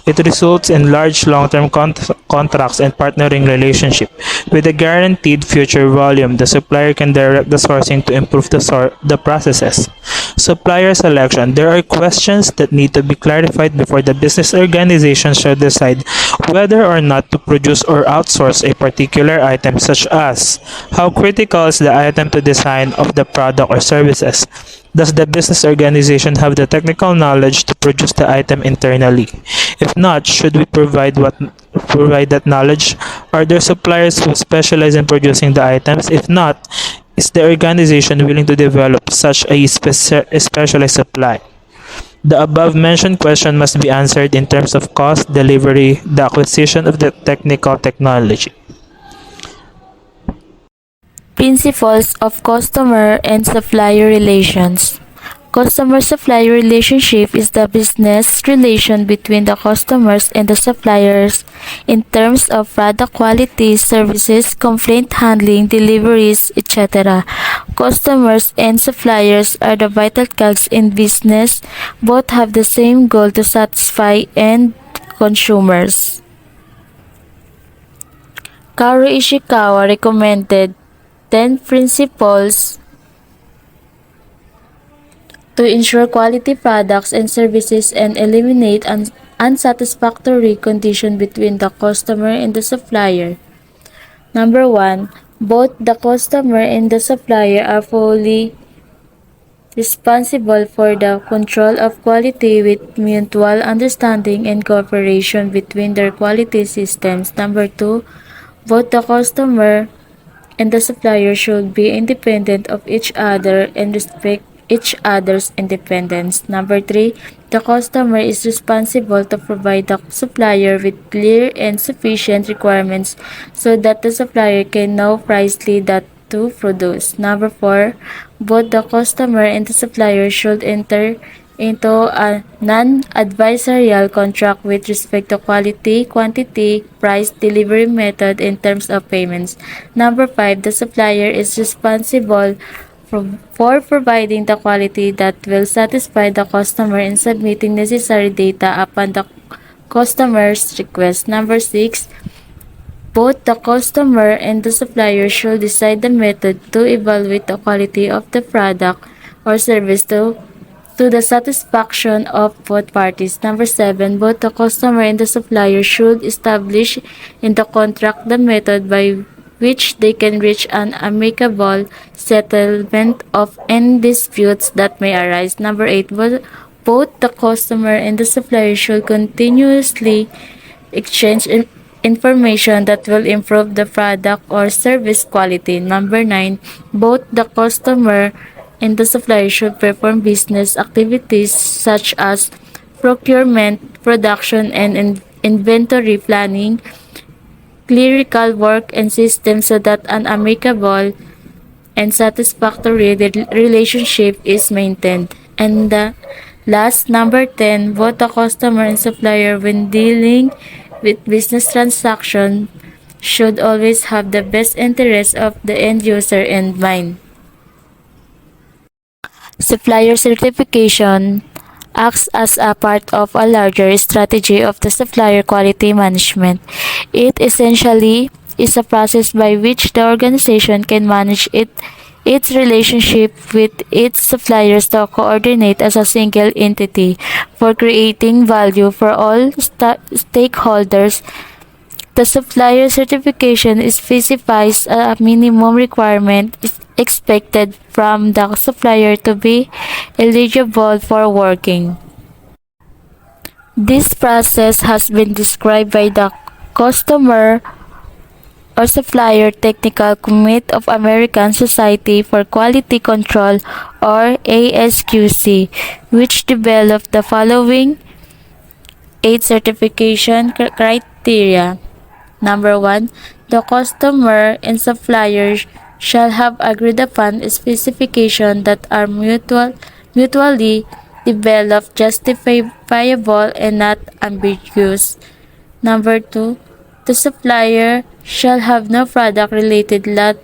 It results in large long-term contracts and partnering relationship. With a guaranteed future volume, the supplier can direct the sourcing to improve the processes. Supplier selection. There are questions that need to be clarified before the business organization shall decide whether or not to produce or outsource a particular item, such as how critical is the item to design of the product or services. Does the business organization have the technical knowledge to produce the item internally? If not, should we provide that knowledge? Are there suppliers who specialize in producing the items? If not, is the organization willing to develop such a specialized supply? The above-mentioned question must be answered in terms of cost, delivery, the acquisition of the technical technology. Principles of customer and supplier relations. Customer-supplier relationship is the business relation between the customers and the suppliers in terms of product quality, services, complaint handling, deliveries, etc. Customers and suppliers are the vital cogs in business. Both have the same goal to satisfy end consumers. Kaoru Ishikawa recommended 10 principles to ensure quality products and services and eliminate unsatisfactory condition between the customer and the supplier. Number 1. Both the customer and the supplier are fully responsible for the control of quality with mutual understanding and cooperation between their quality systems. Number 2. Both the customer and the supplier should be independent of each other and respect each other's independence. Number 3, the customer is responsible to provide the supplier with clear and sufficient requirements so that the supplier can know precisely that to produce. Number 4, both the customer and the supplier should enter into a non-adversarial contract with respect to quality, quantity, price, delivery method, and terms of payments. Number 5, the supplier is responsible for providing the quality that will satisfy the customer and submitting necessary data upon the customer's request. Number 6, both the customer and the supplier should decide the method to evaluate the quality of the product or service to the satisfaction of both parties. Number 7, both the customer and the supplier should establish in the contract the method by which they can reach an amicable settlement of any disputes that may arise. Number 8, both the customer and the supplier should continuously exchange information that will improve the product or service quality. Number 9, both the customer and the supplier should perform business activities such as procurement, production, and inventory planning, clerical work, and systems so that an amicable and satisfactory relationship is maintained. And last, number 10, both the customer and supplier when dealing with business transaction should always have the best interest of the end user in mind. Supplier certification acts as a part of a larger strategy of the supplier quality management. It essentially is a process by which the organization can manage its relationship with its suppliers to coordinate as a single entity for creating value for all stakeholders. The supplier certification specifies a minimum requirement expected from the supplier to be eligible for working This process has been described by the Customer or Supplier Technical Committee of American Society for Quality Control or ASQC, which developed the following 8 certification criteria. Number 1, the customer and supplier shall have agreed upon specifications that are mutually developed, justifiable, and not ambiguous. Number 2, the supplier shall have no product-related lot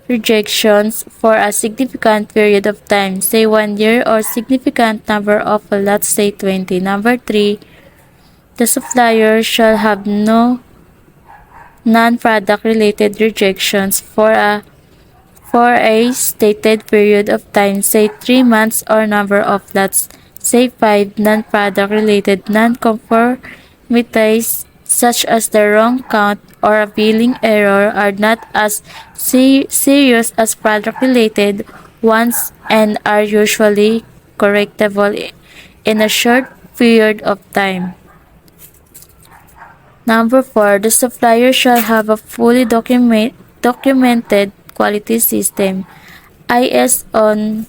rejections for a significant period of time, say 1 year, or significant number of lots, say 20. Number 3, the supplier shall have no non-product related rejections for a stated period of time, say 3 months, or number of lots, say 5. Non-product related non-conformities such as the wrong count or a billing error are not as serious as product related ones and are usually correctable in a short period of time. Number 4, the supplier shall have a fully documented quality system. ISO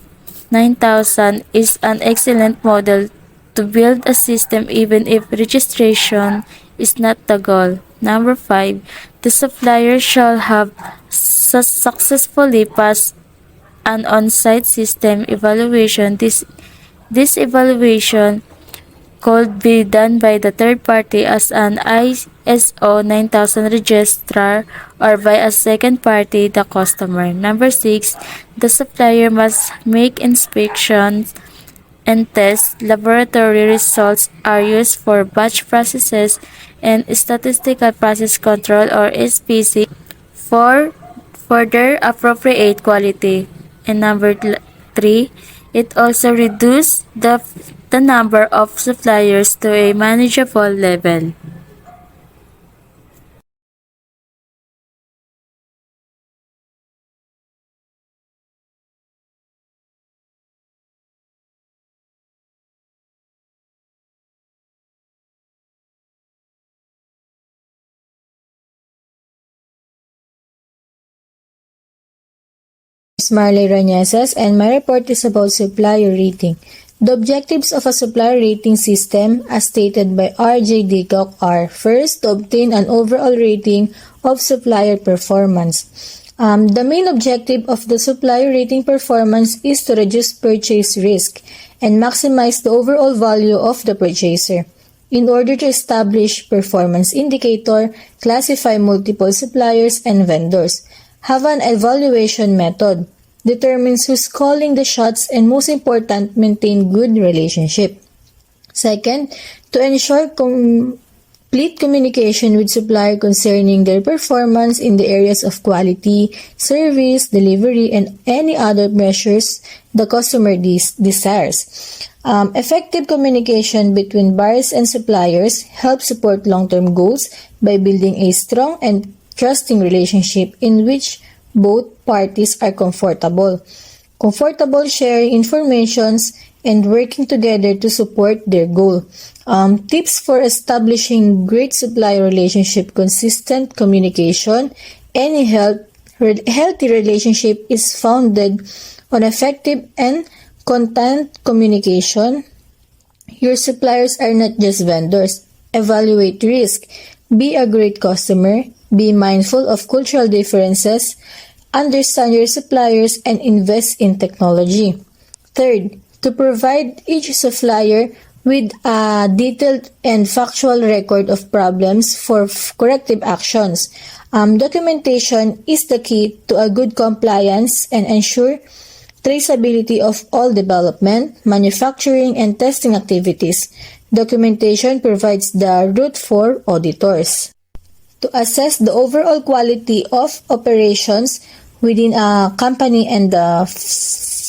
9000 is an excellent model to build a system even if registration is not the goal. Number 5, the supplier shall have successfully passed an on-site system evaluation. This evaluation could be done by the third party as an ISO 9000 registrar or by a second party, the customer. Number 6, the supplier must make inspections and tests. Laboratory results are used for batch processes and statistical process control or SPC for further appropriate quality. And number 3, it also reduces the number of suppliers to a manageable level. Is Marley Rañeses, and my report is about supplier rating. The objectives of a supplier rating system, as stated by R.J. Dickock, are: first, to obtain an overall rating of supplier performance. The main objective of the supplier rating performance is to reduce purchase risk and maximize the overall value of the purchaser. In order to establish performance indicator, classify multiple suppliers and vendors, have an evaluation method, determines who's calling the shots, and most important, maintain good relationship. Second, to ensure complete communication with supplier concerning their performance in the areas of quality, service, delivery, and any other measures the customer desires. Effective communication between buyers and suppliers helps support long-term goals by building a strong and trusting relationship in which both parties are comfortable sharing informations and working together to support their goal. Tips for establishing great supplier relationship: consistent communication. Any healthy relationship is founded on effective and content communication. Your suppliers are not just vendors. Evaluate risk. Be a great customer. Be mindful of cultural differences. Understand your suppliers and invest in technology. Third, to provide each supplier with a detailed and factual record of problems for corrective actions. Documentation is the key to a good compliance and ensure traceability of all development, manufacturing, and testing activities. Documentation provides the route for auditors to assess the overall quality of operations within a company and the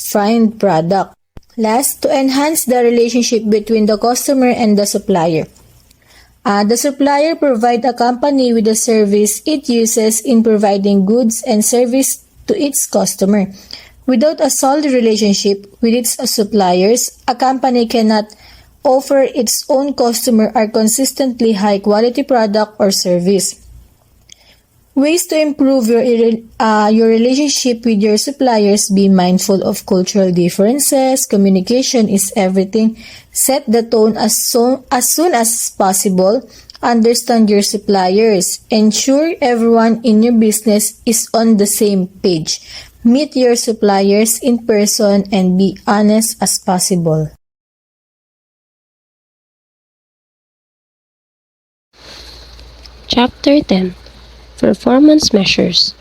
find product. Last, to enhance the relationship between the customer and the supplier. The supplier provides a company with the service it uses in providing goods and service to its customer. Without a solid relationship with its suppliers, a company cannot offer its own customer are consistently high quality product or service. Ways to improve your relationship with your suppliers: be mindful of cultural differences. Communication is everything. Set the tone as soon as possible. Understand your suppliers. Ensure everyone in your business is on the same page. Meet your suppliers in person and be honest as possible. Chapter 10: Performance Measures.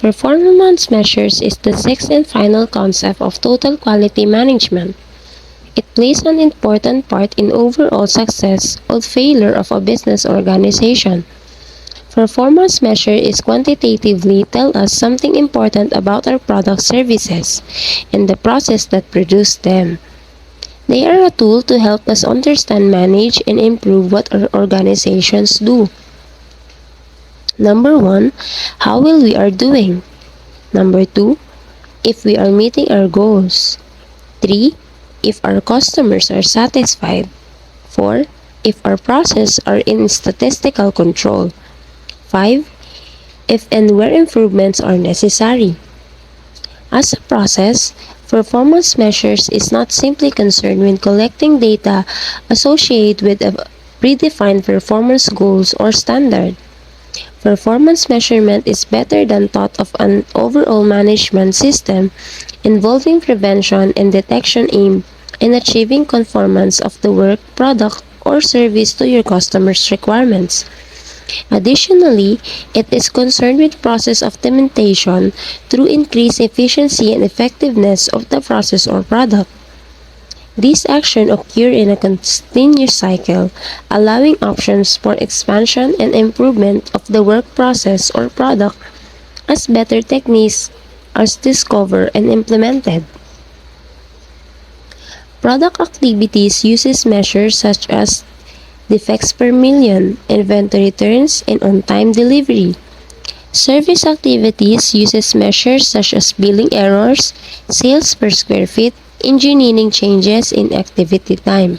Performance measures is the sixth and final concept of total quality management. It plays an important part in overall success or failure of a business organization. Performance measure is quantitatively tell us something important about our product services and the process that produce them. They are a tool to help us understand, manage, and improve what our organizations do. Number 1, how well we are doing. Number 2, if we are meeting our goals. 3, if our customers are satisfied. 4, if our processes are in statistical control. 5, if and where improvements are necessary. As a process, performance measures is not simply concerned with collecting data associated with a predefined performance goals or standard. Performance measurement is better than thought of an overall management system involving prevention and detection aimed in achieving conformance of the work, product, or service to your customers' requirements. Additionally, it is concerned with process optimization through increased efficiency and effectiveness of the process or product. These actions occur in a continuous cycle, allowing options for expansion and improvement of the work process or product as better techniques are discovered and implemented. Product activities uses measures such as defects per million, inventory turns, and on-time delivery. Service activities uses measures such as billing errors, sales per square feet, engineering changes in activity time.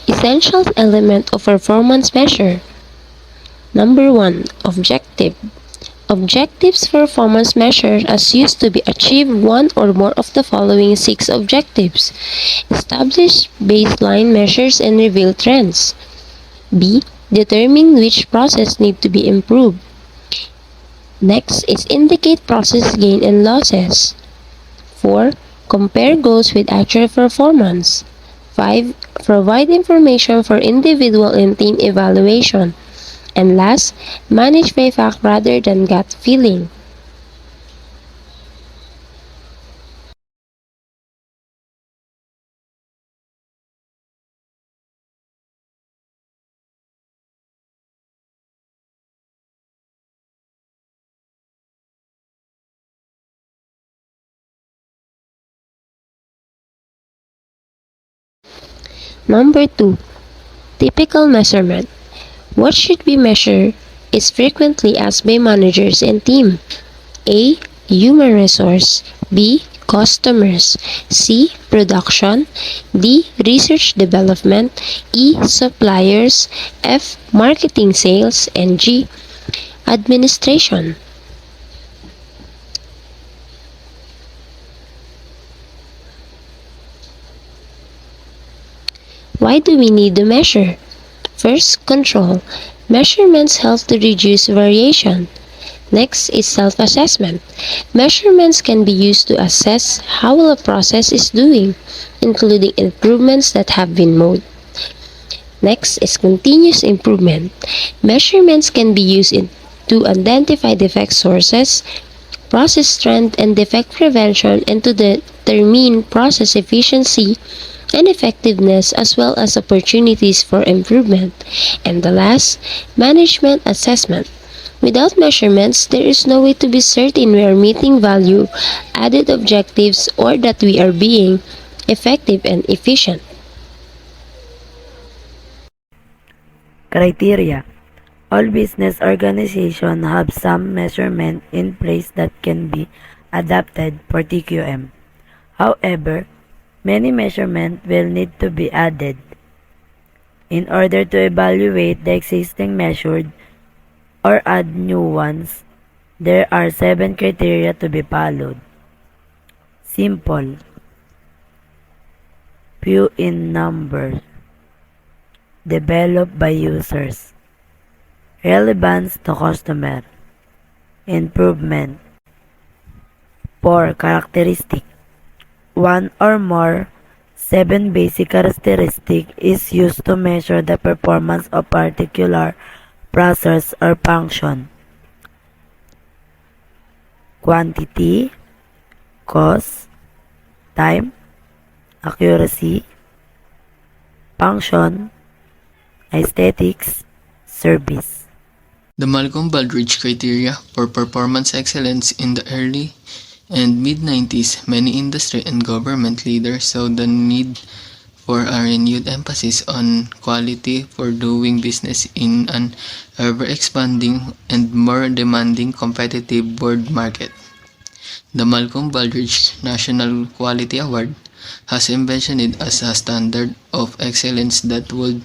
Essential element of performance measure. Number 1, objective. Objectives performance measures are used to be achieve one or more of the following 6 objectives. Establish baseline measures and reveal trends. B. Determine which process need to be improved. Next is indicate process gain and losses. 4. Compare goals with actual performance. 5. Provide information for individual and team evaluation. And last, manage by fact rather than gut feeling. Number 2, typical measurement. What should be measured is frequently asked by managers and team. A. Human resource. B. Customers. C. Production. D. Research development. E. Suppliers. F. Marketing sales. And G. Administration. Why do we need to measure? First, control. Measurements help to reduce variation. Next is self-assessment. Measurements can be used to assess how well a process is doing, including improvements that have been made. Next is continuous improvement. Measurements can be used to identify defect sources, process strength, and defect prevention, and to determine process efficiency and effectiveness, as well as opportunities for improvement. And the last, management assessment. Without measurements, there is no way to be certain we are meeting value added objectives or that we are being effective and efficient. Criteria. All business organizations have some measurement in place that can be adapted for TQM. However, many measurements will need to be added. In order to evaluate the existing measured or add new ones, there are 7 criteria to be followed. Simple. Few in numbers. Developed by users. Relevance to customer. Improvement. 4 characteristic. 1 or more 7 basic characteristic is used to measure the performance of particular process or function. Quantity, cost, time, accuracy, function, aesthetics, service. The Malcolm-Baldrige criteria for performance excellence in the early and mid-90s, many industry and government leaders saw the need for a renewed emphasis on quality for doing business in an ever-expanding and more demanding competitive world market. The Malcolm-Baldrige National Quality Award has envisioned it as a standard of excellence that would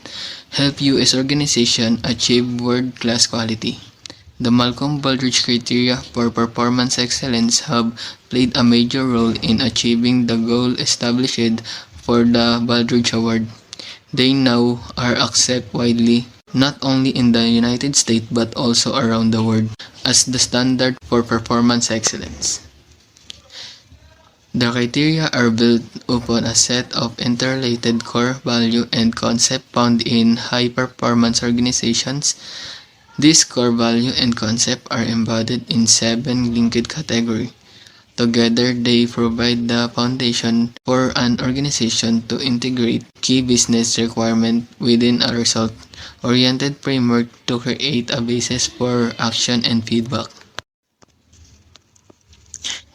help U.S. organizations achieve world-class quality. The Malcolm-Baldrige criteria for performance excellence have played a major role in achieving the goal established for the Baldrige Award. They now are accepted widely, not only in the United States but also around the world, as the standard for performance excellence. The criteria are built upon a set of interrelated core value and concept found in high-performance organizations. These core value and concept are embodied in 7 linked categories. Together, they provide the foundation for an organization to integrate key business requirements within a result-oriented framework to create a basis for action and feedback.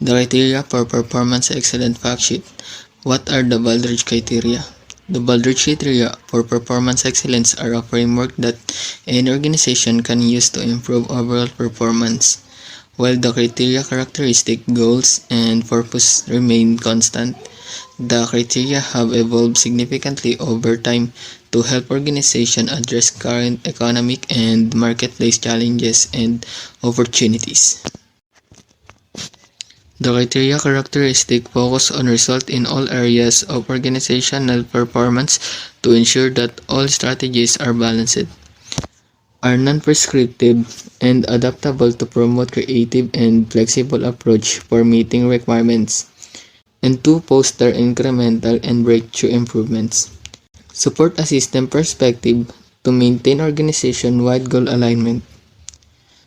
The criteria for performance excellence fact sheet. What are the Baldrige criteria? The Baldrige criteria for performance excellence are a framework that any organization can use to improve overall performance. While the criteria characteristic, goals, and purpose remain constant, the criteria have evolved significantly over time to help organizations address current economic and marketplace challenges and opportunities. The criteria characteristic focus on results in all areas of organizational performance to ensure that all strategies are balanced, are non-prescriptive, and adaptable to promote creative and flexible approach for meeting requirements, and to foster incremental and breakthrough improvements. Support a system perspective to maintain organization-wide goal alignment.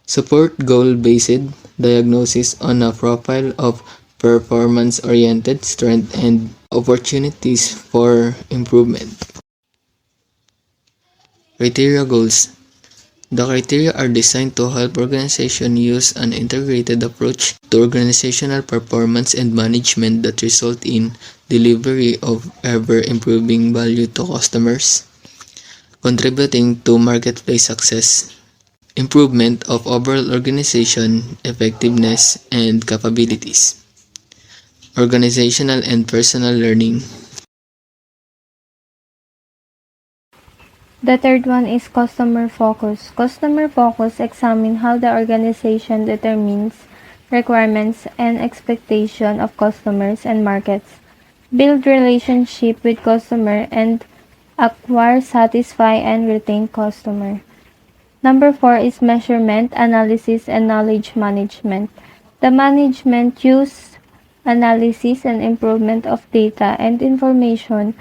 Support goal-based diagnosis on a profile of performance-oriented strengths and opportunities for improvement. Criteria goals. The criteria are designed to help organizations use an integrated approach to organizational performance and management that result in delivery of ever-improving value to customers, contributing to marketplace success, improvement of overall organization effectiveness and capabilities, organizational and personal learning. The third one is customer focus. Customer focus examines how the organization determines requirements and expectations of customers and markets, build relationship with customer, and acquire, satisfy, and retain customer. Number 4 is measurement, analysis, and knowledge management. The management use analysis and improvement of data and information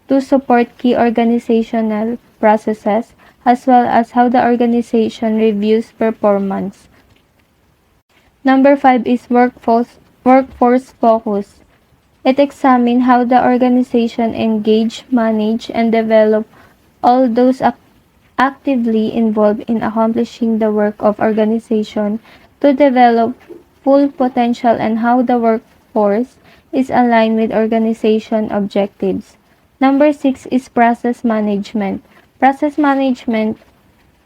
to support key organizational processes as well as how the organization reviews performance. Number 5 is workforce focus. It examines how the organization engage, manage, and develop all those actively involved in accomplishing the work of organization to develop full potential and how the workforce is aligned with organization objectives. Number 6 is process management. Process management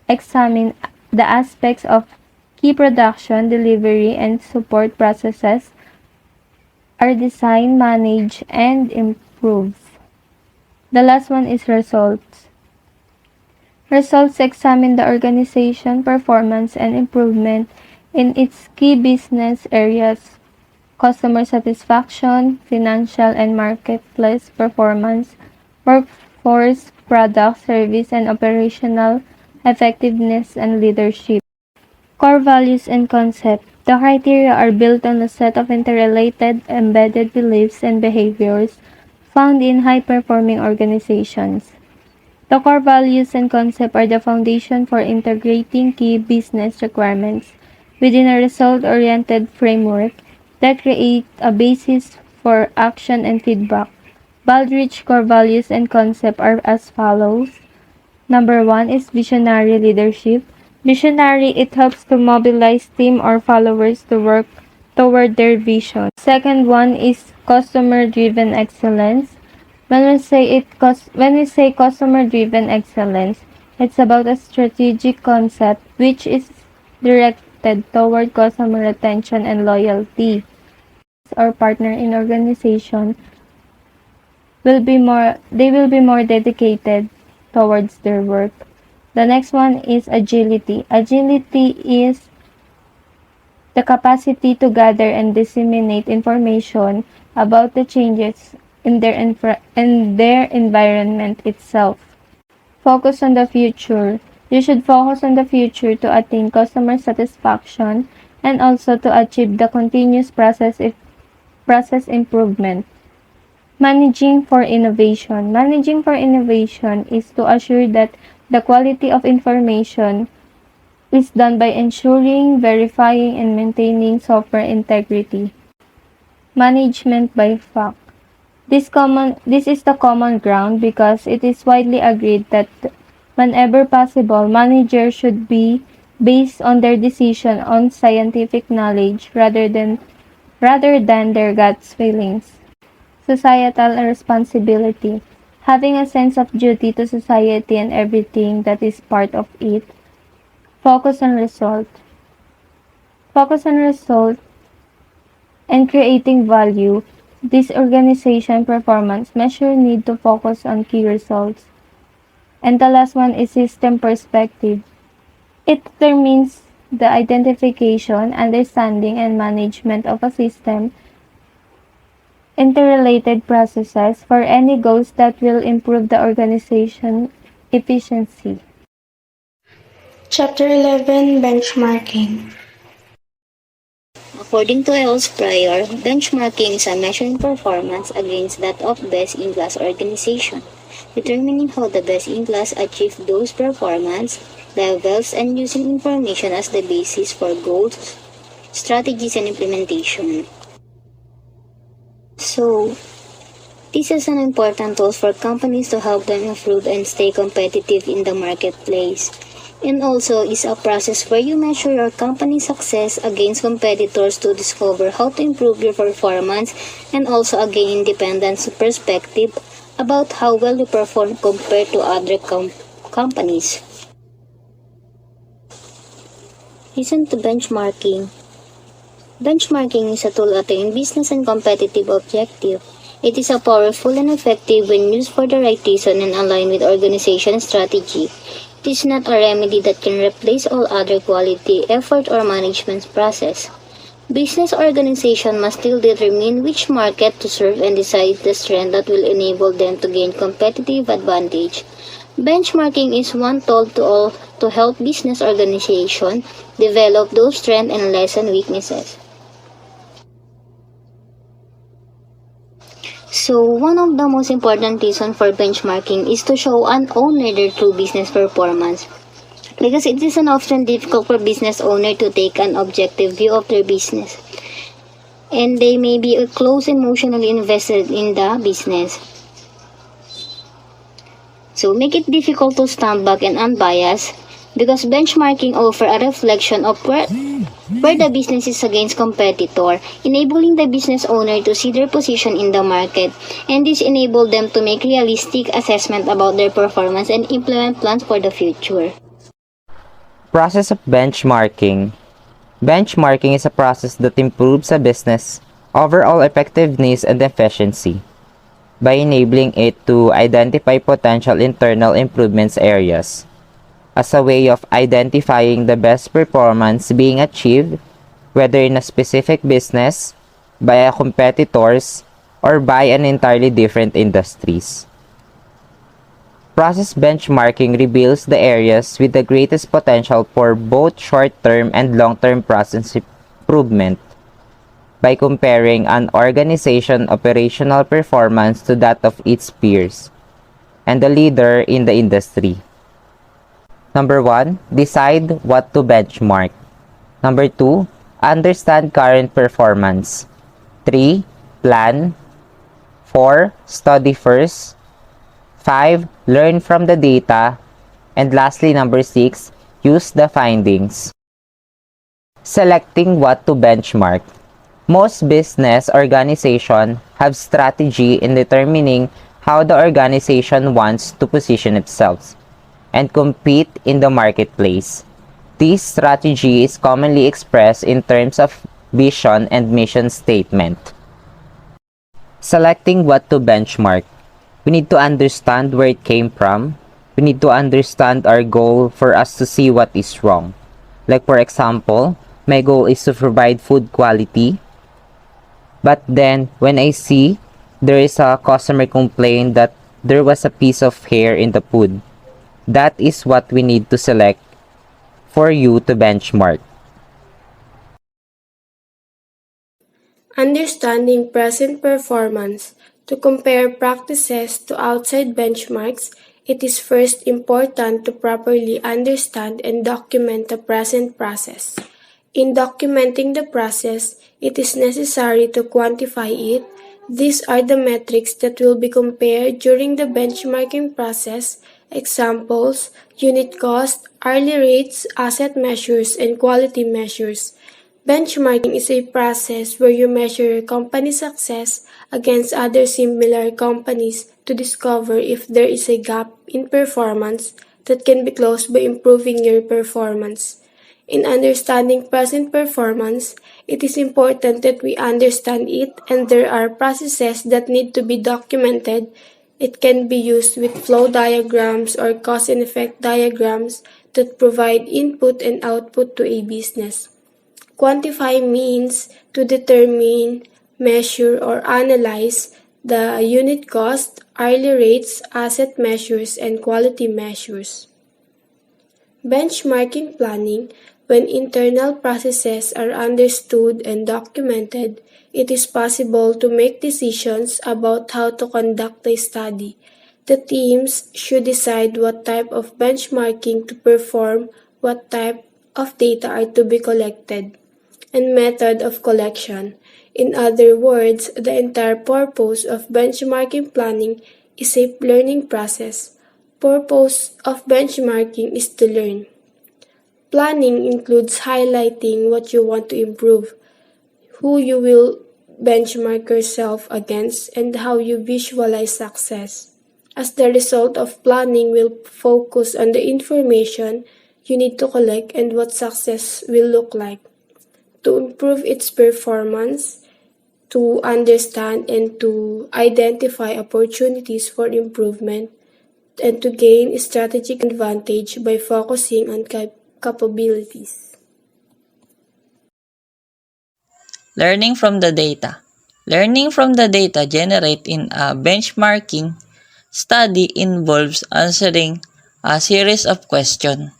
examines the aspects of key production, delivery, and support processes are designed, managed, and improved. The last one is results. Results examine the organization performance and improvement in its key business areas: customer satisfaction, financial and marketplace performance, workforce, product, service, and operational effectiveness and leadership. Core values and concept. The criteria are built on a set of interrelated, embedded beliefs and behaviors found in high-performing organizations. The core values and concept are the foundation for integrating key business requirements within a result-oriented framework that create a basis for action and feedback. Baldrige core values and concept are as follows. Number 1 is visionary leadership. Visionary, it helps to mobilize team or followers to work toward their vision. Second one is customer-driven excellence. When we say customer-driven excellence, it's about a strategic concept which is directed toward customer retention and loyalty. Our partner in organization will be more dedicated towards their work. The next one is agility. Agility is the capacity to gather and disseminate information about the changes in their environment itself. Focus on the future. You should focus on the future to attain customer satisfaction and also to achieve the continuous process improvement. Managing for innovation. Managing for innovation is to assure that the quality of information is done by ensuring, verifying, and maintaining software integrity. Management by fact. This is the common ground because it is widely agreed that whenever possible, managers should be based on their decision on scientific knowledge rather than their gut feelings. Societal responsibility. Having a sense of duty to society and everything that is part of it. Focus on result. Focus on result and creating value. This organization performance measure need to focus on key results. And the last one is system perspective. It determines the identification, understanding, and management of a system, interrelated processes for any goals that will improve the organization efficiency. Chapter 11, Benchmarking. According to Els Prior, benchmarking is a measuring performance against that of best-in-class organization, determining how the best-in-class achieve those performance levels and using information as the basis for goals, strategies, and implementation. So, this is an important tool for companies to help them improve and stay competitive in the marketplace. And also is a process where you measure your company's success against competitors to discover how to improve your performance and also gain independent perspective about how well you perform compared to other companies. Listen to benchmarking. Benchmarking is a tool to attain business and competitive objective. It is a powerful and effective when used for the right reason and aligned with organization strategy. It is not a remedy that can replace all other quality, effort, or management process. Business organization must still determine which market to serve and decide the strength that will enable them to gain competitive advantage. Benchmarking is one tool to help business organization develop those strengths and lessen weaknesses. So, one of the most important reasons for benchmarking is to show an owner their true business performance. Because it is often difficult for business owner to take an objective view of their business. And they may be close emotionally invested in the business. So make it difficult to stand back and unbiased because benchmarking offer a reflection of where the business is against competitor, enabling the business owner to see their position in the market, and this enable them to make realistic assessment about their performance and implement plans for the future. Process of benchmarking. Benchmarking is a process that improves a business overall effectiveness and efficiency by enabling it to identify potential internal improvements areas as a way of identifying the best performance being achieved, whether in a specific business, by a competitors, or by an entirely different industries. Process benchmarking reveals the areas with the greatest potential for both short-term and long-term process improvement by comparing an organization's operational performance to that of its peers and the leader in the industry. Number 1, decide what to benchmark. Number 2, understand current performance. 3, plan. 4, study first. 5, learn from the data. And lastly, number 6, use the findings. Selecting what to benchmark. Most business organizations have strategy in determining how the organization wants to position itself and compete in the marketplace. This strategy is commonly expressed in terms of vision and mission statement. Selecting what to benchmark. We need to understand where it came from. We need to understand our goal for us to see what is wrong. Like for example, my goal is to provide food quality. But then, when I see there is a customer complaint that there was a piece of hair in the food, that is what we need to select for you to benchmark. Understanding present performance. To compare practices to outside benchmarks, it is first important to properly understand and document the present process. In documenting the process, it is necessary to quantify it. These are the metrics that will be compared during the benchmarking process. Examples: unit cost, hourly rates, asset measures, and quality measures. Benchmarking is a process where you measure your company's success against other similar companies to discover if there is a gap in performance that can be closed by improving your performance. In understanding present performance, it is important that we understand it and there are processes that need to be documented. It can be used with flow diagrams or cause and effect diagrams that provide input and output to a business. Quantify means to determine, measure, or analyze the unit cost, hourly rates, asset measures, and quality measures. Benchmarking planning. When internal processes are understood and documented, it is possible to make decisions about how to conduct a study. The teams should decide what type of benchmarking to perform, what type of data are to be collected, and method of collection. In other words, the entire purpose of benchmarking planning is a learning process. Purpose of benchmarking is to learn. Planning includes highlighting what you want to improve, who you will benchmark yourself against, and how you visualize success. As the result of planning will focus on the information you need to collect and what success will look like. To improve its performance, to understand and to identify opportunities for improvement, and to gain strategic advantage by focusing on capabilities. Learning from the data. Learning from the data generated in a benchmarking study involves answering a series of questions.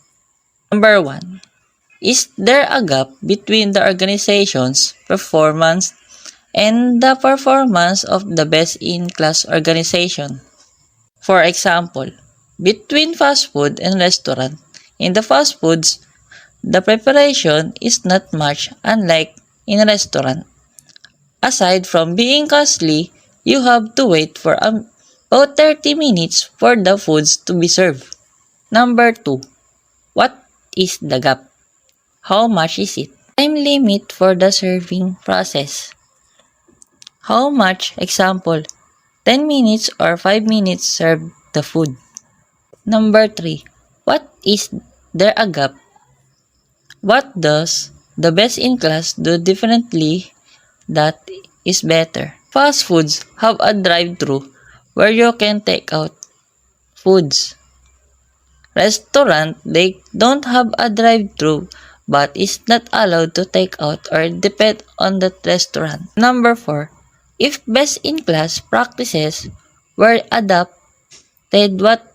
Number 1. Is there a gap between the organization's performance and the performance of the best-in-class organization? For example, between fast food and restaurant. In the fast foods, the preparation is not much unlike in a restaurant. Aside from being costly, you have to wait for about 30 minutes for the foods to be served. Number 2. What is the gap? How much is it? Time limit for the serving process. How much? Example, 10 minutes or 5 minutes serve the food. Number 3. What is there a gap? What does the best-in-class do differently that is better? Fast foods have a drive-thru where you can take out foods. Restaurant, they don't have a drive-thru but is not allowed to take out or depend on the restaurant. Number 4. If best-in-class practices were adopted, what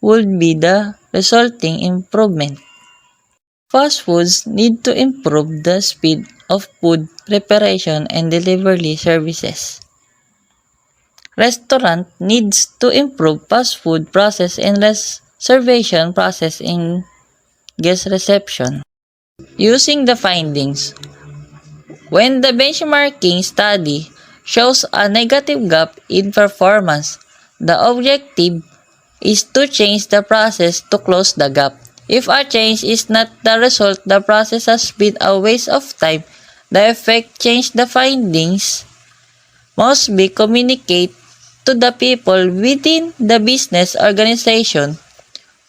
would be the resulting improvement? Fast foods need to improve the speed of food preparation and delivery services. Restaurant needs to improve fast food process and reservation process in guest reception. Using the findings, when the benchmarking study shows a negative gap in performance, the objective is to change the process to close the gap. If a change is not the result, the process has been a waste of time. The effect change the findings must be communicated to the people within the business organization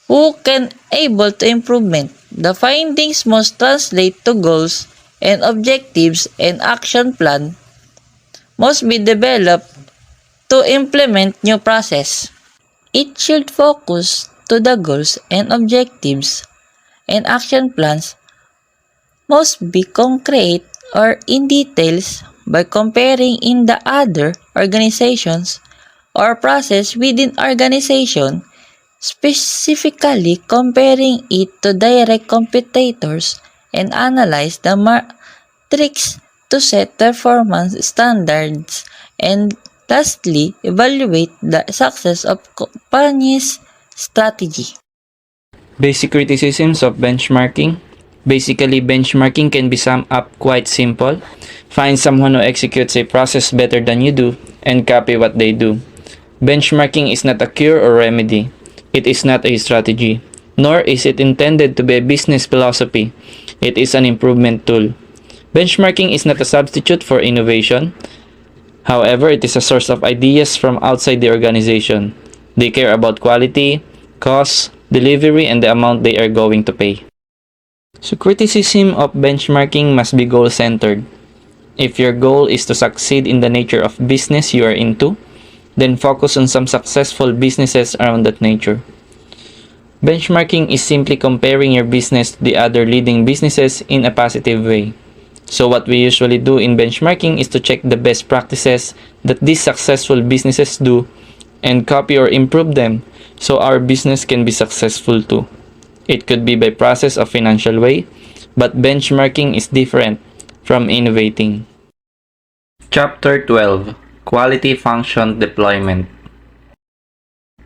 who can able to improvement. The findings must translate to goals and objectives, and action plan must be developed to implement new process. It should focus to the goals and objectives, and action plans must be concrete or in details by comparing in the other organizations or process within organization, specifically comparing it to direct competitors, and analyze the metrics to set performance standards, and lastly, evaluate the success of company's strategy. Basic criticisms of benchmarking. Basically, benchmarking can be summed up quite simple. Find someone who executes a process better than you do and copy what they do. Benchmarking is not a cure or remedy. It is not a strategy, nor is it intended to be a business philosophy. It is an improvement tool. Benchmarking is not a substitute for innovation. However, it is a source of ideas from outside the organization. They care about quality, cost, delivery, and the amount they are going to pay. So criticism of benchmarking must be goal-centered. If your goal is to succeed in the nature of business you are into, then focus on some successful businesses around that nature. Benchmarking is simply comparing your business to the other leading businesses in a positive way. So what we usually do in benchmarking is to check the best practices that these successful businesses do and copy or improve them so our business can be successful too. It could be by process of financial way, but benchmarking is different from innovating. Chapter 12. Quality Function Deployment.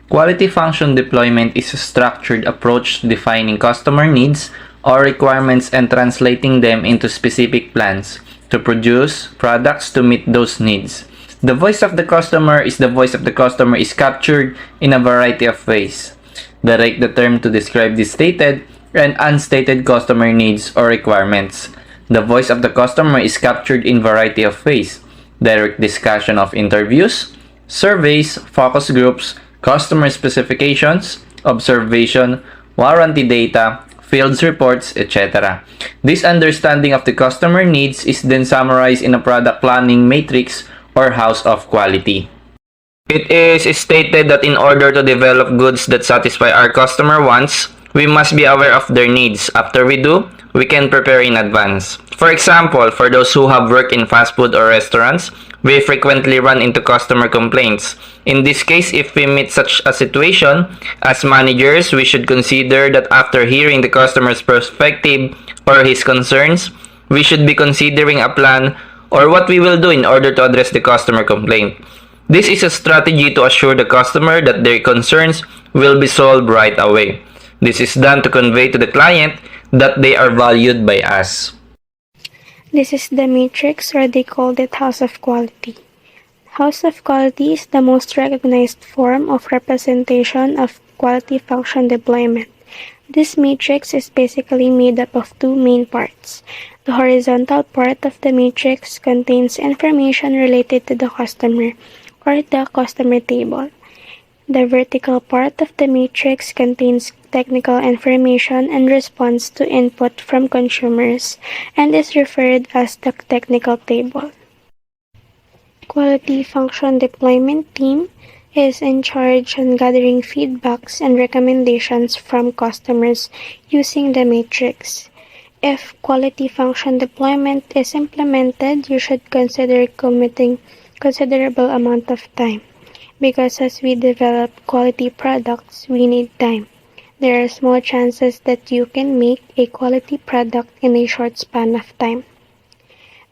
Quality function deployment is a structured approach to defining customer needs or requirements and translating them into specific plans to produce products to meet those needs. The voice of the customer is captured in a variety of ways. Direct the term to describe the stated and unstated customer needs or requirements. The voice of the customer is captured in variety of ways. Direct discussion of interviews, surveys, focus groups, customer specifications, observation, warranty data, field reports, etc. This understanding of the customer needs is then summarized in a product planning matrix or house of quality. It is stated that in order to develop goods that satisfy our customer wants, we must be aware of their needs. After we do, we can prepare in advance. For example, for those who have worked in fast food or restaurants, We frequently run into customer complaints. In this case, if we meet such a situation, as managers, we should consider that after hearing the customer's perspective or his concerns, we should be considering a plan or what we will do in order to address the customer complaint. This is a strategy to assure the customer that their concerns will be solved right away. This is done to convey to the client that they are valued by us. This is the matrix, or they called it House of Quality. House of Quality is the most recognized form of representation of quality function deployment. This matrix is basically made up of two main parts. The horizontal part of the matrix contains information related to the customer, or the customer table. The vertical part of the matrix contains technical information and response to input from consumers and is referred as the technical table. Quality function deployment team is in charge on gathering feedbacks and recommendations from customers using the matrix. If quality function deployment is implemented, you should consider committing considerable amount of time, because as we develop quality products, we need time. There are small chances that you can make a quality product in a short span of time.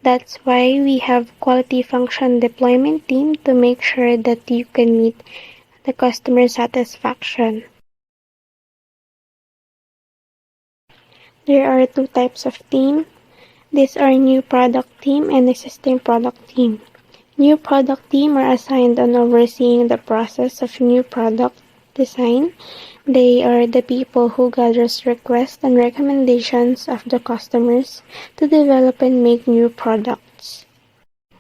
That's why we have quality function deployment team to make sure that you can meet the customer satisfaction. There are two types of team. These are new product team and existing product team. New product team are assigned on overseeing the process of new product design. They are the people who gathers requests and recommendations of the customers to develop and make new products.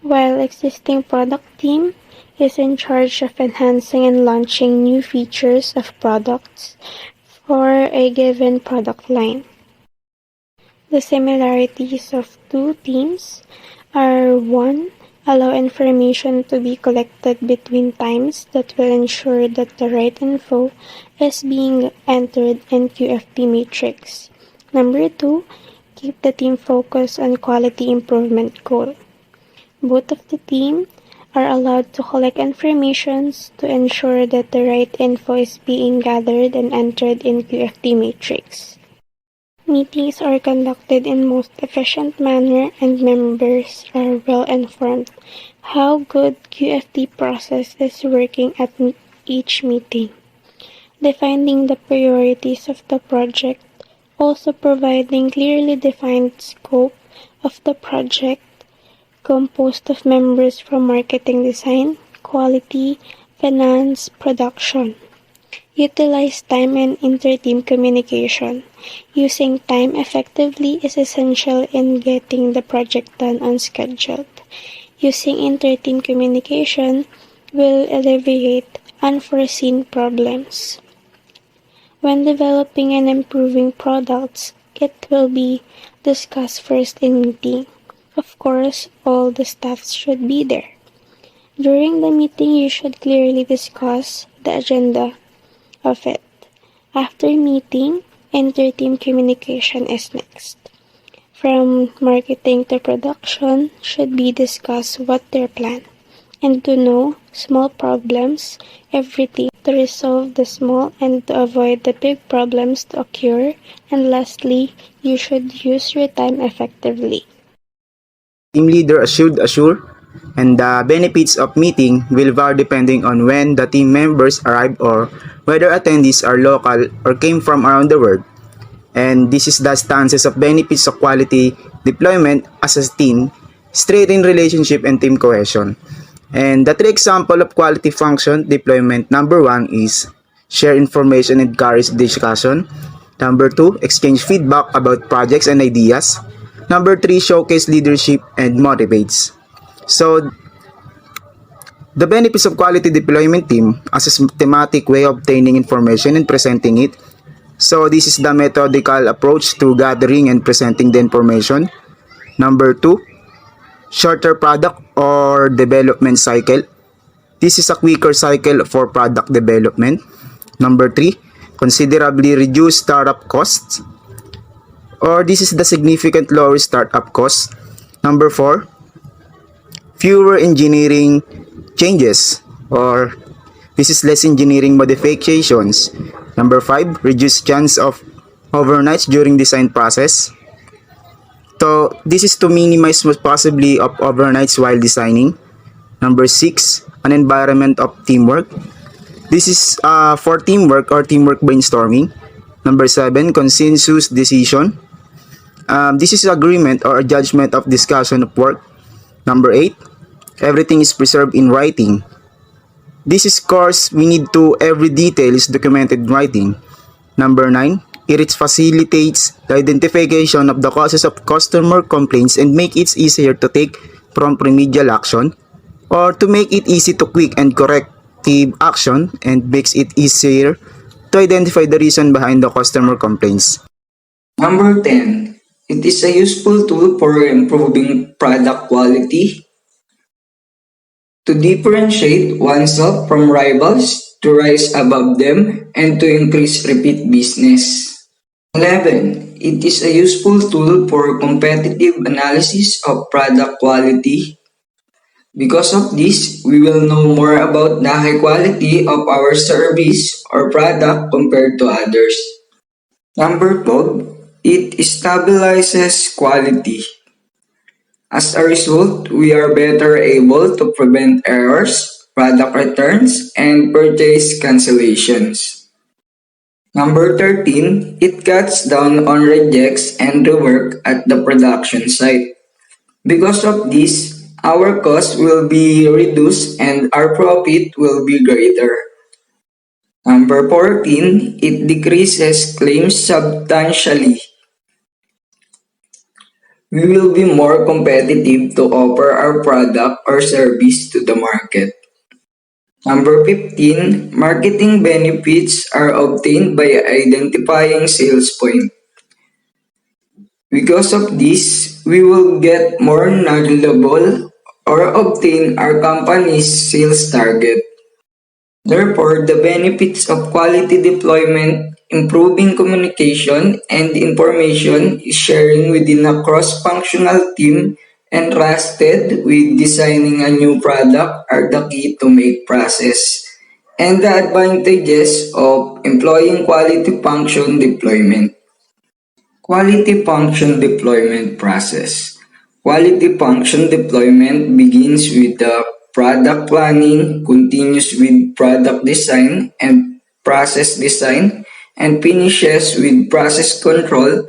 While existing product team is in charge of enhancing and launching new features of products for a given product line. The similarities of two teams are: 1. Allow information to be collected between times that will ensure that the right info is being entered in QFD matrix. Number 2, keep the team focused on quality improvement goal. Both of the team are allowed to collect information to ensure that the right info is being gathered and entered in QFD matrix. Meetings are conducted in most efficient manner and members are well informed how good QFD process is working at each meeting. Defining the priorities of the project, also providing clearly defined scope of the project composed of members from marketing, design, quality, finance, production. Utilize time and inter-team communication. Using time effectively is essential in getting the project done on schedule. Using inter-team communication will alleviate unforeseen problems. When developing and improving products, it will be discussed first in meeting. Of course, all the staff should be there. During the meeting, you should clearly discuss the agenda of it. After meeting, inter-team communication is next. From marketing to production should be discussed what their plan, and to know small problems, everything to resolve the small and to avoid the big problems to occur. And lastly, you should use your time effectively. Team leader should assure, and the benefits of meeting will vary depending on when the team members arrive or whether attendees are local or came from around the world. And this is the stances of benefits of quality deployment as a team, strengthen relationship and team cohesion. And the three example of quality function deployment: number 1 is share information and encourage discussion. Number 2, exchange feedback about projects and ideas. Number 3, showcase leadership and motivates. So, the benefits of quality deployment team as a systematic way of obtaining information and presenting it. So, this is the methodical approach to gathering and presenting the information. Number 2, shorter product or development cycle. This is a quicker cycle for product development. Number 3, considerably reduced startup costs, or this is the significant lower startup costs. Number 4, fewer engineering changes, or this is less engineering modifications. Number 5, reduce chance of overnights during design process. So this is to minimize most possibly of overnights while designing. Number 6, an environment of teamwork. This is for teamwork or teamwork brainstorming. Number 7, consensus decision. This is agreement or a judgment of discussion of work. Number 8, everything is preserved in writing. This is course we need to every detail is documented in writing. Number 9, it facilitates the identification of the causes of customer complaints and make it easier to take prompt remedial action, or to make it easy to quick and corrective action, and makes it easier to identify the reason behind the customer complaints. Number 10, it is a useful tool for improving product quality, to differentiate oneself from rivals, to rise above them, and to increase repeat business. 11. It is a useful tool for competitive analysis of product quality. Because of this, we will know more about the high quality of our service or product compared to others. Number 12, it stabilizes quality. As a result, we are better able to prevent errors, product returns, and purchase cancellations. Number 13, it cuts down on rejects and rework at the production site. Because of this, our cost will be reduced and our profit will be greater. Number 14, it decreases claims substantially. We will be more competitive to offer our product or service to the market. Number 15, marketing benefits are obtained by identifying sales point. Because of this, we will get more knowledgeable or obtain our company's sales target. Therefore, the benefits of quality deployment, improving communication and information sharing within a cross-functional team entrusted with designing a new product are the key to make process and the advantages of employing quality function deployment. Quality function deployment process. Quality function deployment begins with the product planning, continues with product design and process design, and finishes with process control,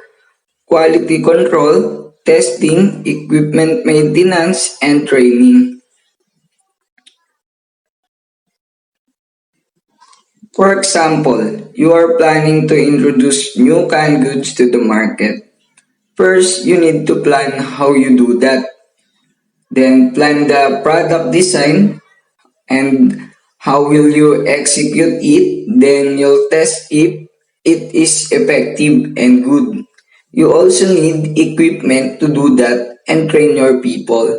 quality control, testing, equipment maintenance, and training. For example, you are planning to introduce new canned goods to the market. First, you need to plan how you do that. Then plan the product design and how will you execute it. Then you'll test if it is effective and good. You also need equipment to do that and train your people.